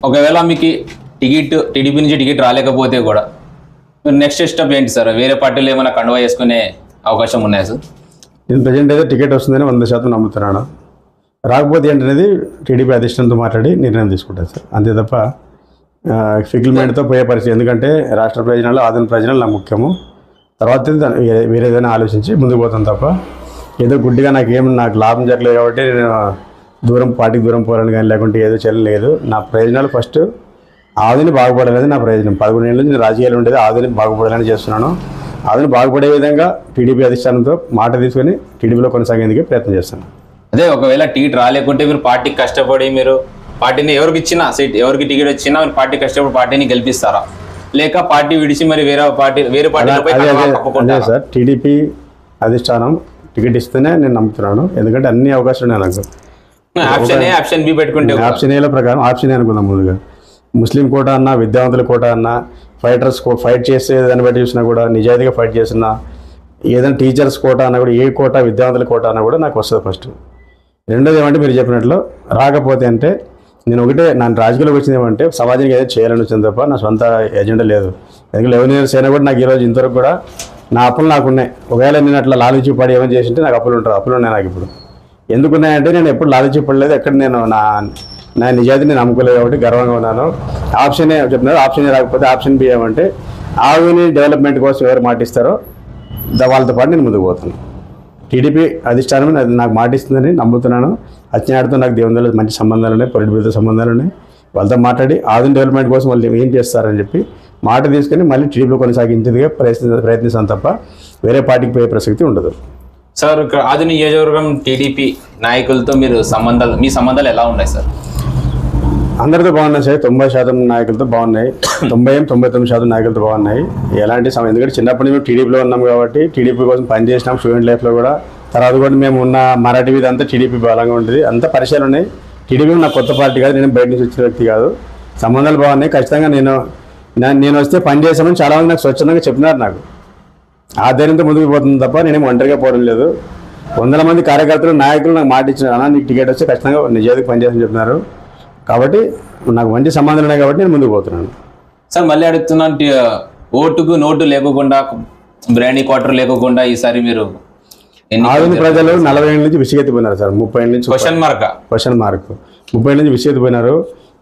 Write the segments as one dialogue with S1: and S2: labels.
S1: ఒకవేళ మీకు టీడీపీ నుంచి టికెట్ రాలేకపోతే కూడా నెక్స్ట్ స్టెప్ ఏంటి సార్? వేరే పార్టీలు ఏమైనా కండువా చేసుకునే అవకాశం ఉన్నాయా సార్?
S2: నేను ప్రజెంట్ అయితే టికెట్ వస్తుందని 100% నమ్ముతున్నాను. రాకపోతే ఏంటనేది టీడీపీ అధిష్టానంతో మాట్లాడి నిర్ణయం తీసుకుంటాను సార్. అంతే తప్ప ఫిక్ల్మెంట్తో పోయే పరిస్థితి. ఎందుకంటే రాష్ట్ర ప్రయోజనాలు ఆదిన ప్రయోజనాలు నాకు ముఖ్యము. తర్వాత వేరేదైనా ఆలోచించి ముందుకు పోతాను తప్ప ఏదో గుడ్డిగా నాకు లాభం జరగలేదు కాబట్టి నేను పార్టీకి దూరం పోరాను కానీ లేకుంటే ఏదో చేయలేదు. నా ప్రయోజనాలు ఫస్ట్ ఆదిని బాగుపడాలనేది నా ప్రయోజనం. 11 ఏళ్ళ నుంచి నేను రాజకీయాలు ఉండేది ఆదిని బాగుపడాలని చేస్తున్నాను. ఆదిని బాగుపడే విధంగా టీడీపీ అధిష్టానంతో మాట తీసుకొని టీడీపీలో కొనసాగేందుకు ప్రయత్నం చేస్తాను.
S1: అదే ఒకవేళ టికెట్ రాలేకుంటే మీరు పార్టీకి కష్టపడి మీరు పార్టీని ఎవరికి ఇచ్చినా సీట్ ఎవరికి టికెట్ వచ్చినా మీరు పార్టీ కష్టపడి పార్టీని గెలిపిస్తారా, లేక పార్టీ విడిచి మరి వేరే పార్టీ?
S2: సార్, టీడీపీ అధిష్టానం టికెట్ ఇస్తేనే నేను నమ్ముతున్నాను. ఎందుకంటే అన్ని అవకాశాలు ఉన్నాయి నాకు.
S1: ఆప్షన్ బి పెట్టుకుంటే
S2: ఆప్షన్ ఏల ప్రకారం ఆప్షన్ ఏ అనుకుందాం. ముందుగా ముస్లిం కోట అన్నా, విద్యావంతుల కోట అన్నా, ఫైటర్స్ ఫైట్ చేసే దాన్ని బట్టి చూసినా కూడా నిజాయితీగా ఫైట్ చేసినా, ఏదైనా టీచర్స్ కోట అన్నా కూడా, ఏ కోట విద్యావంతుల కోట అన్నా కూడా నాకు వస్తుంది ఫస్ట్. రెండోది ఏమంటే మీరు చెప్పినట్లు రాకపోతే అంటే నేను ఒకటే నా రాజకీయాలకు వచ్చింది ఏమంటే సమాజానికి ఏదో చేయాలని వచ్చింది తప్ప నా సొంత ఎజెండా లేదు. ఎందుకంటే 11 ఇయర్స్ అయినా కూడా నాకు ఈరోజు ఇంతవరకు కూడా నా అప్పులు నాకు ఉన్నాయి. ఒకవేళ నేను అట్లా లాలూచి పడి ఏమైనా చేసింటే నాకు అప్పులు ఉన్నాయి నాకు ఇప్పుడు. ఎందుకున్నాయంటే నేను ఎప్పుడు లాలూచి పడలేదు. ఎక్కడ నేను నా నిజాయితీని నమ్ముకోలేదు కాబట్టి గర్వంగా ఉన్నాను. ఆప్షన్ ఏ చెప్తున్నారు. ఆప్షన్ ఏ రాకపోతే ఆప్షన్ బి ఏమంటే ఆవిని డెవలప్మెంట్ కోసం ఎవరు మాటిస్తారో వాళ్ళతో పాటు నేను ముందుకు పోతాను. టీడీపీ అధిష్టానం నాకు మాటిస్తుందని నమ్ముతున్నాను. అచ్చెన్నాయుడుతో నాకు దేవుని మంచి సంబంధాలు ఉన్నాయి, పొలిటికల్తో సంబంధాలు ఉన్నాయి. వాళ్ళతో మాట్లాడి ఆదిని డెవలప్మెంట్ కోసం వాళ్ళు ఏం చేస్తారని చెప్పి మాట తీసుకొని మళ్ళీ టీడీపీలో కొనసాగించేందుకు ప్రయత్నిస్తాను తప్ప వేరే పార్టీకి పోయే ప్రసక్తి ఉండదు.
S1: సార్, ఆదిని నియోజకవర్గం టీడీపీ నాయకులతో మీ సంబంధాలు ఎలా ఉన్నాయి సార్?
S2: అందరితో బాగున్నాయి సార్. 90% నాయకులతో బాగున్నాయి. 99% నాయకులతో బాగున్నాయి. ఎలాంటి సమయం, ఎందుకంటే చిన్నప్పటి మేము టీడీపీలో ఉన్నాం కాబట్టి టీడీపీ కోసం పనిచేసినాం. స్టూడెంట్ లైఫ్లో కూడా తర్వాత కూడా మేము ఉన్న మరాఠీ మీద అంతా టీడీపీ బలంగా ఉంటుంది. అంత పరిచయాలు ఉన్నాయి. టీడీపీ నా కొత్త పార్టీ కాదు, నేను బయట నుంచి వచ్చిన వ్యక్తి కాదు. సంబంధాలు బాగున్నాయి. ఖచ్చితంగా నేను వస్తే పని చేసామని చాలామంది నాకు స్వచ్ఛందంగా చెప్పినారు. నాకు ఆ ధైర్యంతో ముందుకు పోతుంది తప్ప నేనేం ఒంటరిగా పోవడం లేదు. 100 మంది కార్యకర్తలు నాయకులు నాకు మాట ఇచ్చిన అన్నా నీకు టికెట్ వస్తే ఖచ్చితంగా నిజాయితీగా పనిచేస్తామని చెప్తున్నారు. కాబట్టి నాకు మంచి సంబంధాలు ఉన్నాయి కాబట్టి నేను ముందుకు పోతున్నాను.
S1: సార్, మళ్ళీ అడుగుతున్నాను, ఓటుకు నోటు లేకుండా, బ్రాండీ క్వార్టర్ లేకుండా ఈసారి మీరు
S2: ఆదిని ప్రజలు 40 ఏళ్ళ నుంచి విసిగెత్తిపోయినారు సార్. 30 ఏళ్ళ నుంచి క్వశ్చన్ మార్క్ 30 ఏళ్ళ నుంచి విసిగెత్తిపోయినారు.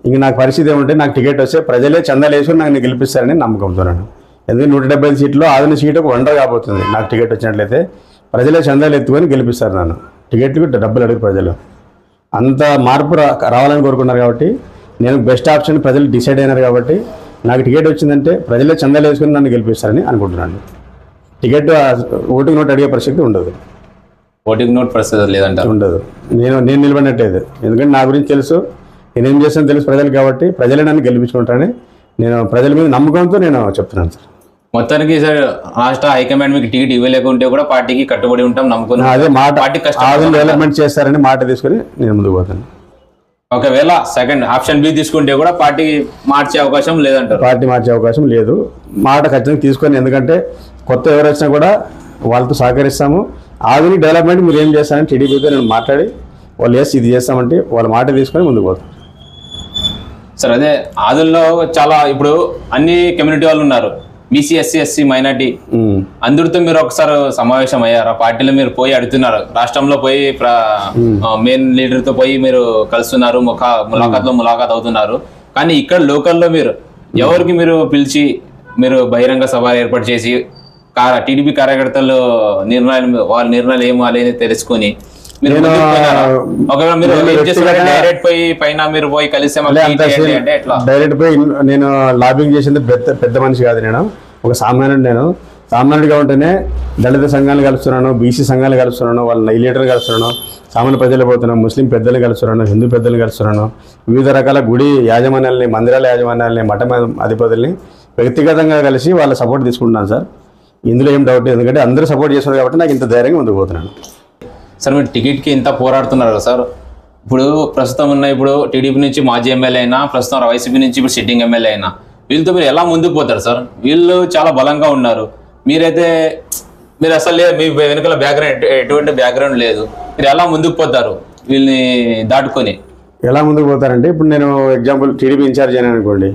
S2: ఇంక నాకు పరిస్థితి ఏమంటే నాకు టికెట్ వస్తే ప్రజలే చందాలు వేసుకొని నాకు గెలిపిస్తారని నమ్మకంతోన్నాను. ఎందుకంటే 175 సీట్లో ఆదిని సీటు ఒక వండర్ కాబోతుంది. నాకు టికెట్ వచ్చినట్లయితే ప్రజలే చందాలు ఎత్తుకొని గెలిపిస్తారు నన్ను. టికెట్కి డబ్బులు అడుగు ప్రజలు అంత మార్పు రావాలని కోరుకున్నారు కాబట్టి నేను బెస్ట్ ఆప్షన్ ప్రజలు డిసైడ్ అయినారు కాబట్టి నాకు టికెట్ వచ్చిందంటే ప్రజలే చందాలు వేసుకొని నన్ను గెలిపిస్తారని అనుకుంటున్నాను. టికెట్ ఓటుకు నోటు అడిగే పరిస్థితి ఉండదు.
S1: ఓటుకు నోట్ పరిస్థితి లేదంట
S2: ఉండదు. నేను నిలబడినట్టేది. ఎందుకంటే నా గురించి తెలుసు, నేనేం చేస్తానో తెలుసు ప్రజలు కాబట్టి ప్రజలే నన్ను గెలిపించుకుంటారని నేను ప్రజల మీద నమ్మకంతో నేను చెప్తున్నాను సార్.
S1: మొత్తానికి సార్ రాష్ట్ర హైకమాండ్ మీకు టికెట్ ఇవ్వలేకుంటే కూడా పార్టీకి కట్టుబడి ఉంటాం నమ్ముకున్నాను.
S2: అదే మాట డెవలప్మెంట్ చేస్తారని మాట తీసుకొని నేను ముందుకు పోతాను.
S1: ఒకవేళ సెకండ్ ఆప్షన్ బి తీసుకుంటే కూడా పార్టీ మార్చే అవకాశం లేదంటారు?
S2: పార్టీ మార్చే అవకాశం లేదు. మాట ఖచ్చితంగా తీసుకొని, ఎందుకంటే కొత్త ఎవరు వచ్చినా కూడా వాళ్ళతో సహకరిస్తాము. ఆదిని డెవలప్మెంట్ మీరు ఏం చేస్తారని టీడీపీతో నేను మాట్లాడి వాళ్ళు ఇది చేస్తామంటే వాళ్ళ మాట తీసుకొని ముందుకు పోతాం.
S1: సార్, అదే ఆదుల్లో చాలా ఇప్పుడు అన్ని కమ్యూనిటీ వాళ్ళు ఉన్నారు, బీసీ, ఎస్సీ, ఎస్సీ, మైనార్టీ. అందరితో మీరు ఒకసారి సమావేశం అయ్యారా? పార్టీలో మీరు పోయి అడుగుతున్నారు, రాష్ట్రంలో పోయి మెయిన్ లీడర్ తో పోయి మీరు కలుస్తున్నారు, ములాఖాత్ అవుతున్నారు. కానీ ఇక్కడ లోకల్లో మీరు ఎవరికి మీరు పిలిచి మీరు బహిరంగ సభ ఏర్పాటు చేసి టీడీపీ కార్యకర్తలు వాళ్ళ నిర్ణయాలు ఏమో అనేది తెలుసుకొని డైరెక్ట్ పోయి కలిస్తే
S2: డైరెక్ట్ పోయి నేను లాబింగ్ చేసింది పెద్ద మనిషి కాదు. నేను ఒక సామాన్యుడిగా ఉంటేనే దళిత సంఘాలు కలుస్తున్నాను, బీసీ సంఘాలు కలుస్తున్నాను, వాళ్ళ లీడర్లు కలుస్తున్నాను, సామాన్య ప్రజలు పోతున్నాను, ముస్లిం పెద్దలు కలుస్తున్నాను, హిందూ పెద్దలు కలుస్తున్నాను, వివిధ రకాల గుడి యాజమాన్యాలని, మందిరాల యాజమాన్యాలని, మఠ అధిపతుల్ని వ్యక్తిగతంగా కలిసి వాళ్ళ సపోర్ట్ తీసుకుంటున్నాను సార్. ఇందులో ఏం డౌట్, ఎందుకంటే అందరూ సపోర్ట్ చేస్తున్నారు కాబట్టి నాకు ఇంత ధైర్యంగా ముందుకు పోతున్నాను.
S1: సార్, మీరు టికెట్కి ఇంత పోరాడుతున్నారు కదా సార్. ఇప్పుడు ప్రస్తుతం ఉన్న టీడీపీ నుంచి మాజీ ఎమ్మెల్యే అయినా, ప్రస్తుతం వైసీపీ నుంచి ఇప్పుడు సిట్టింగ్ ఎమ్మెల్యే అయినా, వీళ్ళతో మీరు ఎలా ముందుకు పోతారు సార్? వీళ్ళు చాలా బలంగా ఉన్నారు, మీరైతే మీరు అసలు లేదు, మీ వెనుకల బ్యాక్గ్రౌండ్ ఎటువంటి బ్యాక్గ్రౌండ్ లేదు, మీరు ఎలా ముందుకు పోతారు వీళ్ళని దాటుకొని?
S2: ఎలా ముందుకు పోతారంటే ఇప్పుడు నేను ఎగ్జాంపుల్ టీడీపీ ఇన్ఛార్జ్ అయినా అనుకోండి,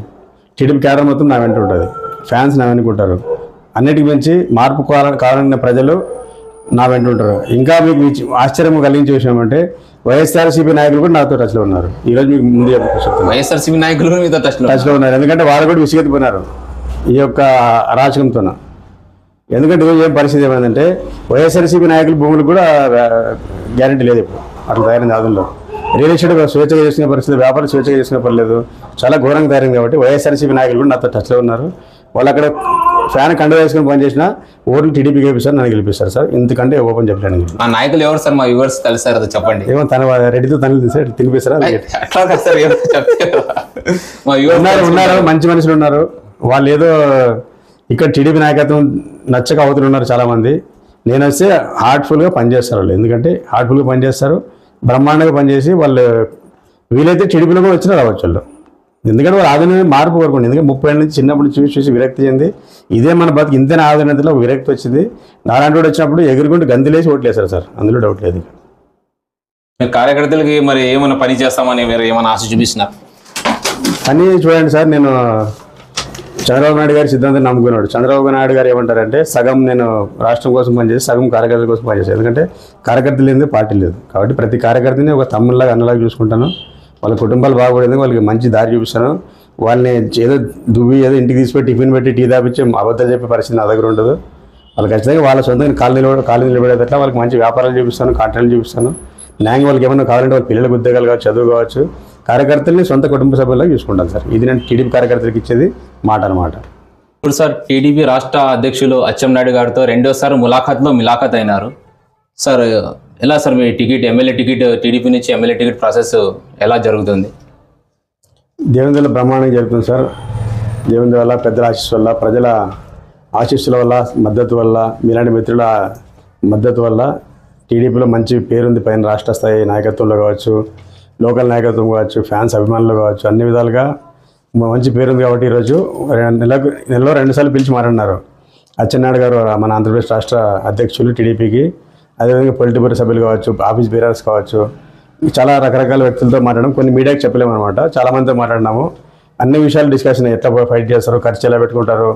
S2: టీడీపీ క్యాడర్ మొత్తం నా వెంట ఉంటుంది, ఫ్యాన్స్ నా వెనుకుంటారు, అన్నిటికి మించి మార్పు కావాలన్న ప్రజలు నా వెంట ఉంటారు. ఇంకా మీకు ఆశ్చర్యం కలిగించే విషయం అంటే వైఎస్ఆర్సీపీ నాయకులు కూడా నాతో టచ్లో ఉన్నారు. ఈరోజు మీకు ముందు చెప్తాను,
S1: వైఎస్ఆర్సీపీ నాయకులు మీతో
S2: టచ్లో ఉన్నారు. ఎందుకంటే వాళ్ళు కూడా విసిగెత్తిపోయినారు ఈ యొక్క అరాచకంతో. ఎందుకంటే ఈరోజు ఏం పరిస్థితి ఏమైందంటే వైఎస్ఆర్సీపీ నాయకుల భూములు కూడా గ్యారెంటీ లేదు ఇప్పుడు అట్లా తయారైంది. ఆదుల్లో రియల్ ఎస్టేట్ స్వేచ్ఛగా చేసుకునే పరిస్థితి, వ్యాపారం స్వేచ్ఛగా చేసుకునే పర్లేదు, చాలా ఘోరంగా తయారైంది. కాబట్టి వైఎస్ఆర్సీపీ నాయకులు కూడా నాతో టచ్లో ఉన్నారు. వాళ్ళు అక్కడ ఫ్యాన్ కండ వేసుకుని పనిచేసిన ఓట్లు టీడీపీ గెలిపిస్తారు, నన్ను గెలిపిస్తారు సార్. ఇంతకంటే ఓపెన్ చెప్పలేను.
S1: ఆ నాయకులు ఎవరు సార్? మా వ్యూవర్స్ తెలుసారు, అది చెప్పండి.
S2: ఏమో తన రెడ్డితో తనలు తీసి తినిపిస్తారా? ఉన్నారు మంచి మనుషులు ఉన్నారు. వాళ్ళు ఏదో ఇక్కడ టీడీపీ నాయకత్వం నచ్చక అవతలు ఉన్నారు చాలామంది. నేను వస్తే హార్ట్ఫుల్గా పనిచేస్తారు వాళ్ళు. ఎందుకంటే హార్ట్ఫుల్గా పనిచేస్తారు, బ్రహ్మాండంగా పనిచేసి వాళ్ళు వీలైతే టీడీపీలో కూడా వచ్చినా రావచ్చు వాళ్ళు. ఎందుకంటే వాళ్ళు ఆధునిక మార్పు కోరుకోండి. ఎందుకంటే 30 ఏళ్ళ నుంచి చిన్నప్పుడు చూసి విరక్తి చెంది ఇదే మన బతుకు ఇంతనే ఆధునికతలో విరక్తి వచ్చింది. నాలాంటి వాడు వచ్చినప్పుడు ఎగురుకుంటూ గంతులేసి ఓట్లేశారు సార్, అందులో డౌట్ లేదు.
S1: కార్యకర్తలకి మరి ఏమైనా పని చేస్తామని మీరు ఏమైనా ఆశ చూపిస్తున్నారు?
S2: అని చూడండి సార్, నేను చంద్రబాబు నాయుడు గారి సిద్ధాంతం నమ్ముకున్నాడు. చంద్రబాబు నాయుడు గారు ఏమంటారంటే సగం నేను రాష్ట్రం కోసం పనిచేసి సగం కార్యకర్తల కోసం పనిచేస్తాను. ఎందుకంటే కార్యకర్తలు లేదు, పార్టీ లేదు. కాబట్టి ప్రతి కార్యకర్తని ఒక తమ్ముళ్ళలాగా అన్నలాగా చూసుకుంటాను. వాళ్ళ కుటుంబాలు బాగుపడేందుకు వాళ్ళకి మంచి దారి చూపిస్తాను. వాళ్ళని ఏదో దువ్వి ఏదో ఇంటికి తీసుకొని టిఫిన్ పెట్టి టీ తాపించి అబద్ధాలు చెప్పే పరిస్థితి నా దగ్గర ఉండదు. వాళ్ళు ఖచ్చితంగా వాళ్ళ సొంతంగా కాళ్ళు నిలబడేటట్లా వాళ్ళకి మంచి వ్యాపారాలు చూపిస్తాను, కాంట్రాక్ట్లు చూపిస్తాను. న్యాయంగా వాళ్ళకి ఏమైనా కావాలంటే వాళ్ళ పిల్లలకు ఉద్యోగాలు కావచ్చు, చదువు కావచ్చు, కార్యకర్తల్ని సొంత కుటుంబ సభ్యులకు చూసుకుంటాను సార్. ఇది నేను టీడీపీ కార్యకర్తలకు ఇచ్చేది మాట అన్నమాట.
S1: ఇప్పుడు సార్ టీడీపీ రాష్ట్ర అధ్యక్షులు అచ్చెన్నాయుడు గారితో రెండోసారి మిలాఖత్ అయినారు సార్. ఎలా సార్ మీ టికెట్, ఎమ్మెల్యే టికెట్, టీడీపీ నుంచి ఎమ్మెల్యే టికెట్ ప్రాసెస్ ఎలా జరుగుతుంది?
S2: దేవుని వల్ల బ్రహ్మాండంగా జరుగుతుంది సార్. దేవుని వల్ల, పెద్దల ఆశీస్సు వల్ల, ప్రజల ఆశీస్సుల వల్ల, మద్దతు వల్ల, మీలాంటి మిత్రుల మద్దతు వల్ల టీడీపీలో మంచి పేరుంది. పైన రాష్ట్ర స్థాయి నాయకత్వంలో కావచ్చు, లోకల్ నాయకత్వం కావచ్చు, ఫ్యాన్స్ అభిమానులు కావచ్చు, అన్ని విధాలుగా మంచి పేరుంది. కాబట్టి ఈరోజు నెలలో 2 సార్లు పిలిచి మాట్లాడినారు అచ్చెన్నాయుడు గారు, మన ఆంధ్రప్రదేశ్ రాష్ట్ర అధ్యక్షులు టీడీపీకి. అదేవిధంగా పొలిటికల్ సభ్యులు కావచ్చు, ఆఫీస్ బీరర్స్ కావచ్చు, చాలా రకరకాల వ్యక్తులతో మాట్లాడడం. కొన్ని మీడియాకి చెప్పలేము అనమాట. చాలామందితో మాట్లాడినాము. అన్ని విషయాలు డిస్కషన్, ఎట్లా ఫైట్ చేస్తారు, ఖర్చు ఎలా పెట్టుకుంటారు,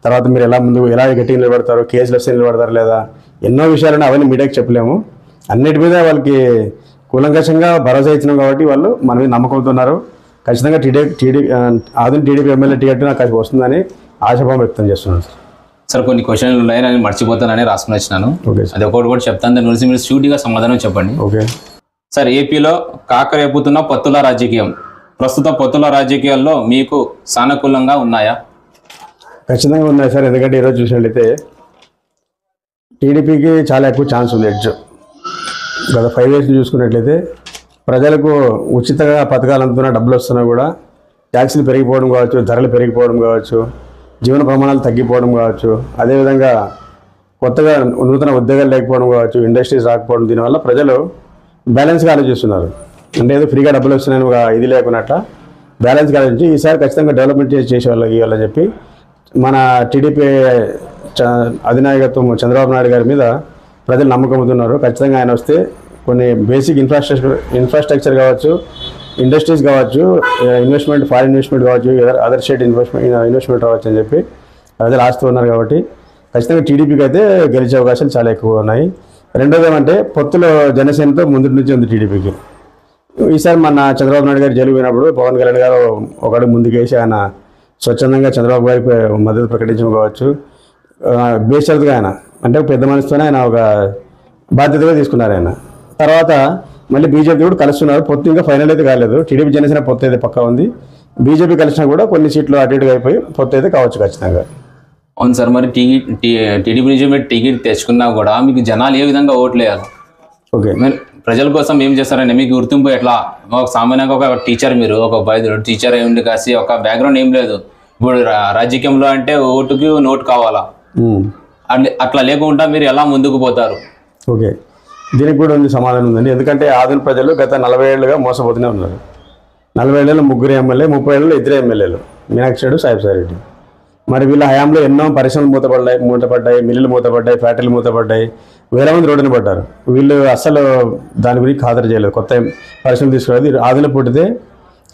S2: తర్వాత మీరు ఎలా గట్టిగా నిలబడతారు, కేసులు వస్తే నిలబడతారు లేదా, ఎన్నో విషయాలను అవన్నీ మీడియాకి చెప్పలేము. అన్నిటి మీద వాళ్ళకి కూలంకషంగా భరోసా ఇచ్చినాం. కాబట్టి వాళ్ళు మన మీద నమ్మకంతో ఉన్నారు. ఖచ్చితంగా టీడీపీ ఎమ్మెల్యే టికెట్ నాకు వస్తుందని ఆశాభావం వ్యక్తం చేస్తున్నాను సార్.
S1: సార్ కొన్ని క్వశ్చన్లు ఉన్నాయి, నేను మర్చిపోతానని రాసుకుని వచ్చినాను. అది ఒకటి కూడా చెప్తాను, దాని గురించి మీరు షూటిగా సమాధానం చెప్పండి.
S2: ఓకే
S1: సార్, ఏపీలో కాకరేపుతున్న పొత్తుల రాజకీయం, ప్రస్తుత పొత్తుల రాజకీయాల్లో మీకు సానుకూలంగా ఉన్నాయా?
S2: ఖచ్చితంగా ఉన్నాయి సార్. ఎందుకంటే ఈరోజు చూసినట్లయితే టీడీపీకి చాలా ఎక్కువ ఛాన్స్ ఉంది. ఎడ్జ్ గత 5 years చూసుకున్నట్లయితే ప్రజలకు ఉచితంగా పథకాలు అందుతున్న, డబ్బులు వస్తున్నా కూడా ట్యాక్సీలు పెరిగిపోవడం కావచ్చు, ధరలు పెరిగిపోవడం కావచ్చు, జీవన ప్రమాణాలు తగ్గిపోవడం కావచ్చు, అదేవిధంగా కొత్తగా నూతన ఉద్యోగాలు లేకపోవడం కావచ్చు, ఇండస్ట్రీస్ రాకపోవడం, దీనివల్ల ప్రజలు బ్యాలెన్స్గా ఆలోచిస్తున్నారు. అంటే ఏదో ఫ్రీగా డబ్బులు వస్తున్నాయని ఒక ఇది లేకున్నట్ల బ్యాలెన్స్గా ఆలోచించి ఈసారి ఖచ్చితంగా డెవలప్మెంట్ చేసే వాళ్ళకి ఇవ్వాలని చెప్పి మన టీడీపీ అధినాయకత్వం చంద్రబాబు నాయుడు గారి మీద ప్రజలు నమ్మకం అవుతున్నారు. ఖచ్చితంగా ఆయన వస్తే కొన్ని బేసిక్ ఇన్ఫ్రాస్ట్రక్చర్ కావచ్చు, ఇండస్ట్రీస్ కావచ్చు, ఇన్వెస్ట్మెంట్, ఫారిన్ ఇన్వెస్ట్మెంట్ కావచ్చు, అదర్ స్టేట్ ఇన్వెస్ట్మెంట్ రావచ్చు అని చెప్పి ప్రజలు ఆస్తూ ఉన్నారు. కాబట్టి ఖచ్చితంగా టీడీపీకి అయితే గెలిచే అవకాశాలు చాలా ఎక్కువ ఉన్నాయి. రెండోది ఏమంటే పొత్తులో జనసేనతో ముందు నుంచి ఉంది టీడీపీకి. ఈసారి మన చంద్రబాబు నాయుడు గారు జైలు పోయినప్పుడు పవన్ కళ్యాణ్ గారు ఒకటి ముందుకేసి ఆయన స్వచ్ఛందంగా చంద్రబాబు గారికి మద్దతు ప్రకటించడం కావచ్చు, బేషరతుగా ఆయన అంటే పెద్ద మనసుతోనే ఆయన ఒక బాధ్యతగా తీసుకున్నారు ఆయన. తర్వాత మళ్ళీ బీజేపీ కూడా కలుస్తున్నారు. పొత్తు ఇంకా ఫైనల్ అయితే కాలేదు. టీడీపీ జనసేన పొత్తు అయితే పక్కా ఉంది. బీజేపీ కలిసినా కూడా కొన్ని సీట్లు అటు ఇటుగా అయిపోయి పొత్తు అయితే కావచ్చు ఖచ్చితంగా.
S1: అవును సార్, మరి టీడీపీ నుంచి మీరు టికెట్ తెచ్చుకున్నా కూడా మీకు జనాలు ఏ విధంగా ఓట్లు వేయాలి?
S2: ఓకే,
S1: మీరు ప్రజల కోసం ఏం చేస్తారండి? మీకు గుర్తింపు ఎట్లా? ఒక సామాన్యంగా ఒక టీచర్, మీరు ఒక వైద్యుడు టీచర్ అయి ఉండి కాసి ఒక బ్యాక్గ్రౌండ్ ఏం లేదు. ఇప్పుడు రాజకీయంలో అంటే ఓటుకి నోటు కావాలా, అట్లా లేకుండా మీరు ఎలా ముందుకు పోతారు?
S2: ఓకే, దీనికి కూడా ఉంది సమాధానం ఉందండి. ఎందుకంటే ఆధునిక ప్రజలు గత 40 ఏళ్ళుగా మోసపోతూనే ఉన్నారు. 40 ఏళ్ళలో 3 ఎమ్మెల్యే, 30 ఏళ్ళలో 2 ఎమ్మెల్యేలు, మీనాక్షి రెడ్డి, సాయిబ్ రెడ్డి. మరి వీళ్ళ హయాంలో ఎన్నో పరిశ్రమలు మూతపడ్డాయి, మిల్లులు మూతపడ్డాయి, ఫ్యాక్టరీలు మూతపడ్డాయి, వేల మంది రోడ్డున పడ్డారు. వీళ్ళు అస్సలు దాని గురించి ఖాతరు చేయలేదు. కొత్త పరిశ్రమలు తీసుకురాదు. ఆదులో పుట్టితే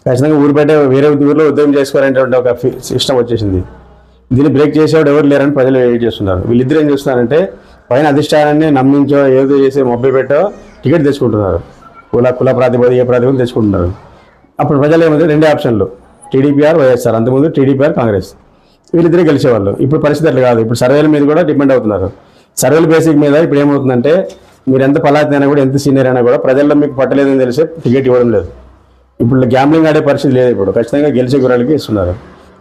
S2: ఖచ్చితంగా ఊరు బయట వేరే ఊరిలో ఉద్యోగం చేసుకోవాలనేటువంటి ఒక సిస్టమ్ వచ్చేసింది. దీన్ని బ్రేక్ చేసేవాడు ఎవరు లేరని ప్రజలు వెయిట్ చేస్తున్నారు. వీళ్ళిద్దరు ఏం చేస్తున్నారంటే పైన అధిష్టానాన్ని నమ్మించో ఏదో చేసి మొబ్బై పెట్టో టికెట్ తెచ్చుకుంటున్నారు. కుల ప్రాతిపదిక ప్రాతిపదిక తెచ్చుకుంటున్నారు. అప్పుడు ప్రజలు ఏమైతే రెండే ఆప్షన్లు, టీడీపీఆర్, వైఎస్ఆర్. అంతకుముందు టీడీపీఆర్, కాంగ్రెస్, వీళ్ళిద్దరే గెలిచేవాళ్ళు. ఇప్పుడు పరిస్థితి అట్లా కాదు. ఇప్పుడు సర్వేల మీద కూడా డిపెండ్ అవుతున్నారు. సర్వేల బేసిక్ మీద ఇప్పుడు ఏమవుతుందంటే మీరు ఎంత పలాతి అయినా కూడా, ఎంత సీనియర్ అయినా కూడా ప్రజల్లో మీకు పట్టలేదని తెలిసే టికెట్ ఇవ్వడం లేదు. ఇప్పుడు గ్యాంబ్లింగ్ ఆడే పరిస్థితి లేదు. ఇప్పుడు ఖచ్చితంగా గెలిచే గురాలకి ఇస్తున్నారు.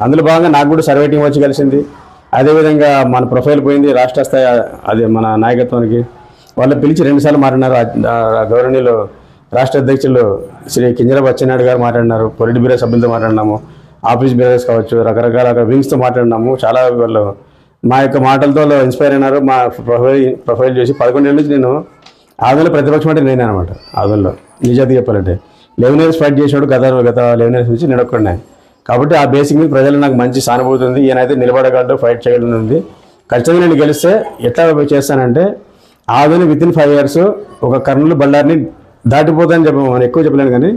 S2: అందులో భాగంగా నాకు కూడా సర్వే టీం వచ్చి కలిసింది. అదేవిధంగా మన ప్రొఫైల్ పోయింది రాష్ట్ర స్థాయి, అదే మన నాయకత్వానికి. వాళ్ళు పిలిచి 2 సార్లు మాట్లాడినారు. గౌరవనీయులు రాష్ట్ర అధ్యక్షులు శ్రీ కింజరాపు అచ్చెన్నాయుడు గారు మాట్లాడినారు. పొలిట్ బ్యూరో సభ్యులతో మాట్లాడినాము. ఆఫీస్ బ్యూరోస్ కావచ్చు, రకరకాల వింగ్స్తో మాట్లాడినాము. చాలా వాళ్ళు మా యొక్క మాటలతో ఇన్స్పైర్ అయినారు. మా ప్రొఫైల్ చేసి 11 ఏళ్ళ నుంచి నేను ఆదంలో ప్రతిపక్షం అంటే నేనే అనమాట. ఆదంలో నిజాతి చెప్పాలంటే 11 ఇయర్స్ ఫైట్ చేసినాడు. గత 11 ఇయర్స్ నుంచి నేను ఒక్కడినే. కాబట్టి ఆ బేసిక్ మీద ప్రజలు నాకు మంచి సానుభూతి ఉంది. ఈయనైతే నిలబడగలడు, ఫైట్ చేయగలడు ఉంది. ఖచ్చితంగా నేను గెలిస్తే ఎట్లా చేస్తానంటే ఆదని వితిన్ 5 ఇయర్స్ ఒక కర్నూలు బళ్ళారిని దాటిపోతానని చెప్పాము. ఎక్కువ చెప్పలేను కానీ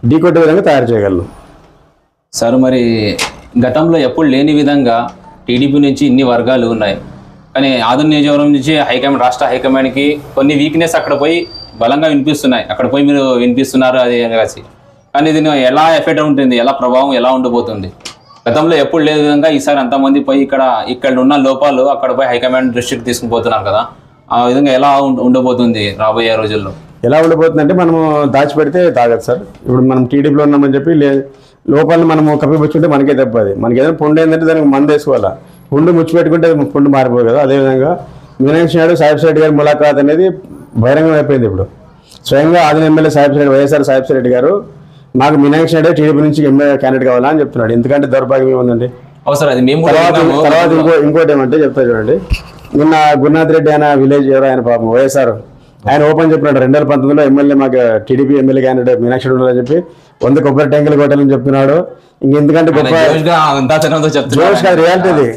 S2: ఢీకొట్టే విధంగా తయారు చేయగలను.
S1: సార్ మరి గతంలో ఎప్పుడు లేని విధంగా టీడీపీ నుంచి ఇన్ని వర్గాలు ఉన్నాయి. కానీ ఆదరణ నియోజకవర్గం నుంచి హైకమాండ్, రాష్ట్ర హైకమాండ్కి కొన్ని వీక్నెస్ అక్కడ పోయి బలంగా వినిపిస్తున్నాయి. అక్కడ పోయి మీరు వినిపిస్తున్నారు అది కలిసి. కానీ దీని ఎలా ఎఫెక్ట్ ఉంటుంది, ఎలా ప్రభావం ఎలా ఉండబోతుంది? గతంలో ఎప్పుడు లేని విధంగా ఈసారి అంతమంది పోయి ఇక్కడ ఉన్న లోపాలు అక్కడ పోయి హైకమాండ్ దృష్టికి తీసుకుని పోతున్నారు కదా, ఆ విధంగా ఎలా ఉండబోతుంది రాబోయే రోజుల్లో?
S2: ఎలా ఉండబోతుందంటే మనము దాచిపెడితే తాగదు సార్. ఇప్పుడు మనం టీడీపీలో ఉన్నామని చెప్పి లోపాలను మనము కప్పిపుచ్చుకుంటే మనకే దెబ్బది. మనకి ఏదైనా పుండు ఏంటంటే దానికి మందు వేసుకోవాలా. పుండు ముచ్చిపెట్టుకుంటే పుండు మారిపోదు కదా. అదేవిధంగా మీనాక్షి నాయుడు, సాహిబ్ రెడ్డి గారి ములాఖాత్ అనేది బహిరంగం అయిపోయింది. ఇప్పుడు స్వయంగా ఆదిన ఎమ్మెల్యే వైఎస్ఆర్ సాహిబ్ రెడ్డి గారు నాకు మీనాక్షి నాయుడు టీడీపీ నుంచి ఎమ్మెల్యే క్యాండిడేట్ కావాలా అని చెప్తున్నాడు. ఎందుకంటే దౌర్భాగ్యం ఏముందండి. తర్వాత ఇంకోటి ఏమంటే చెప్తా చూడండి. నిన్న గురునాథ్ రెడ్డి ఆయన విలేజ్ ఎవరో ఆయన పాపం వైఎస్ఆర్ ఆయన ఓపెన్ చెప్పినాడు 2019లో ఎమ్మెల్యే మాకు టీడీపీ ఎమ్మెల్యే క్యాండిడేట్ మీనాక్షి ఉండాలని చెప్పి 100 కొబ్బరి ట్యాంకులు కొట్టాలని చెప్తున్నాడు. ఇంకెందుకంటే గొప్ప జోష్ కాదు, రియాలిటీ అది.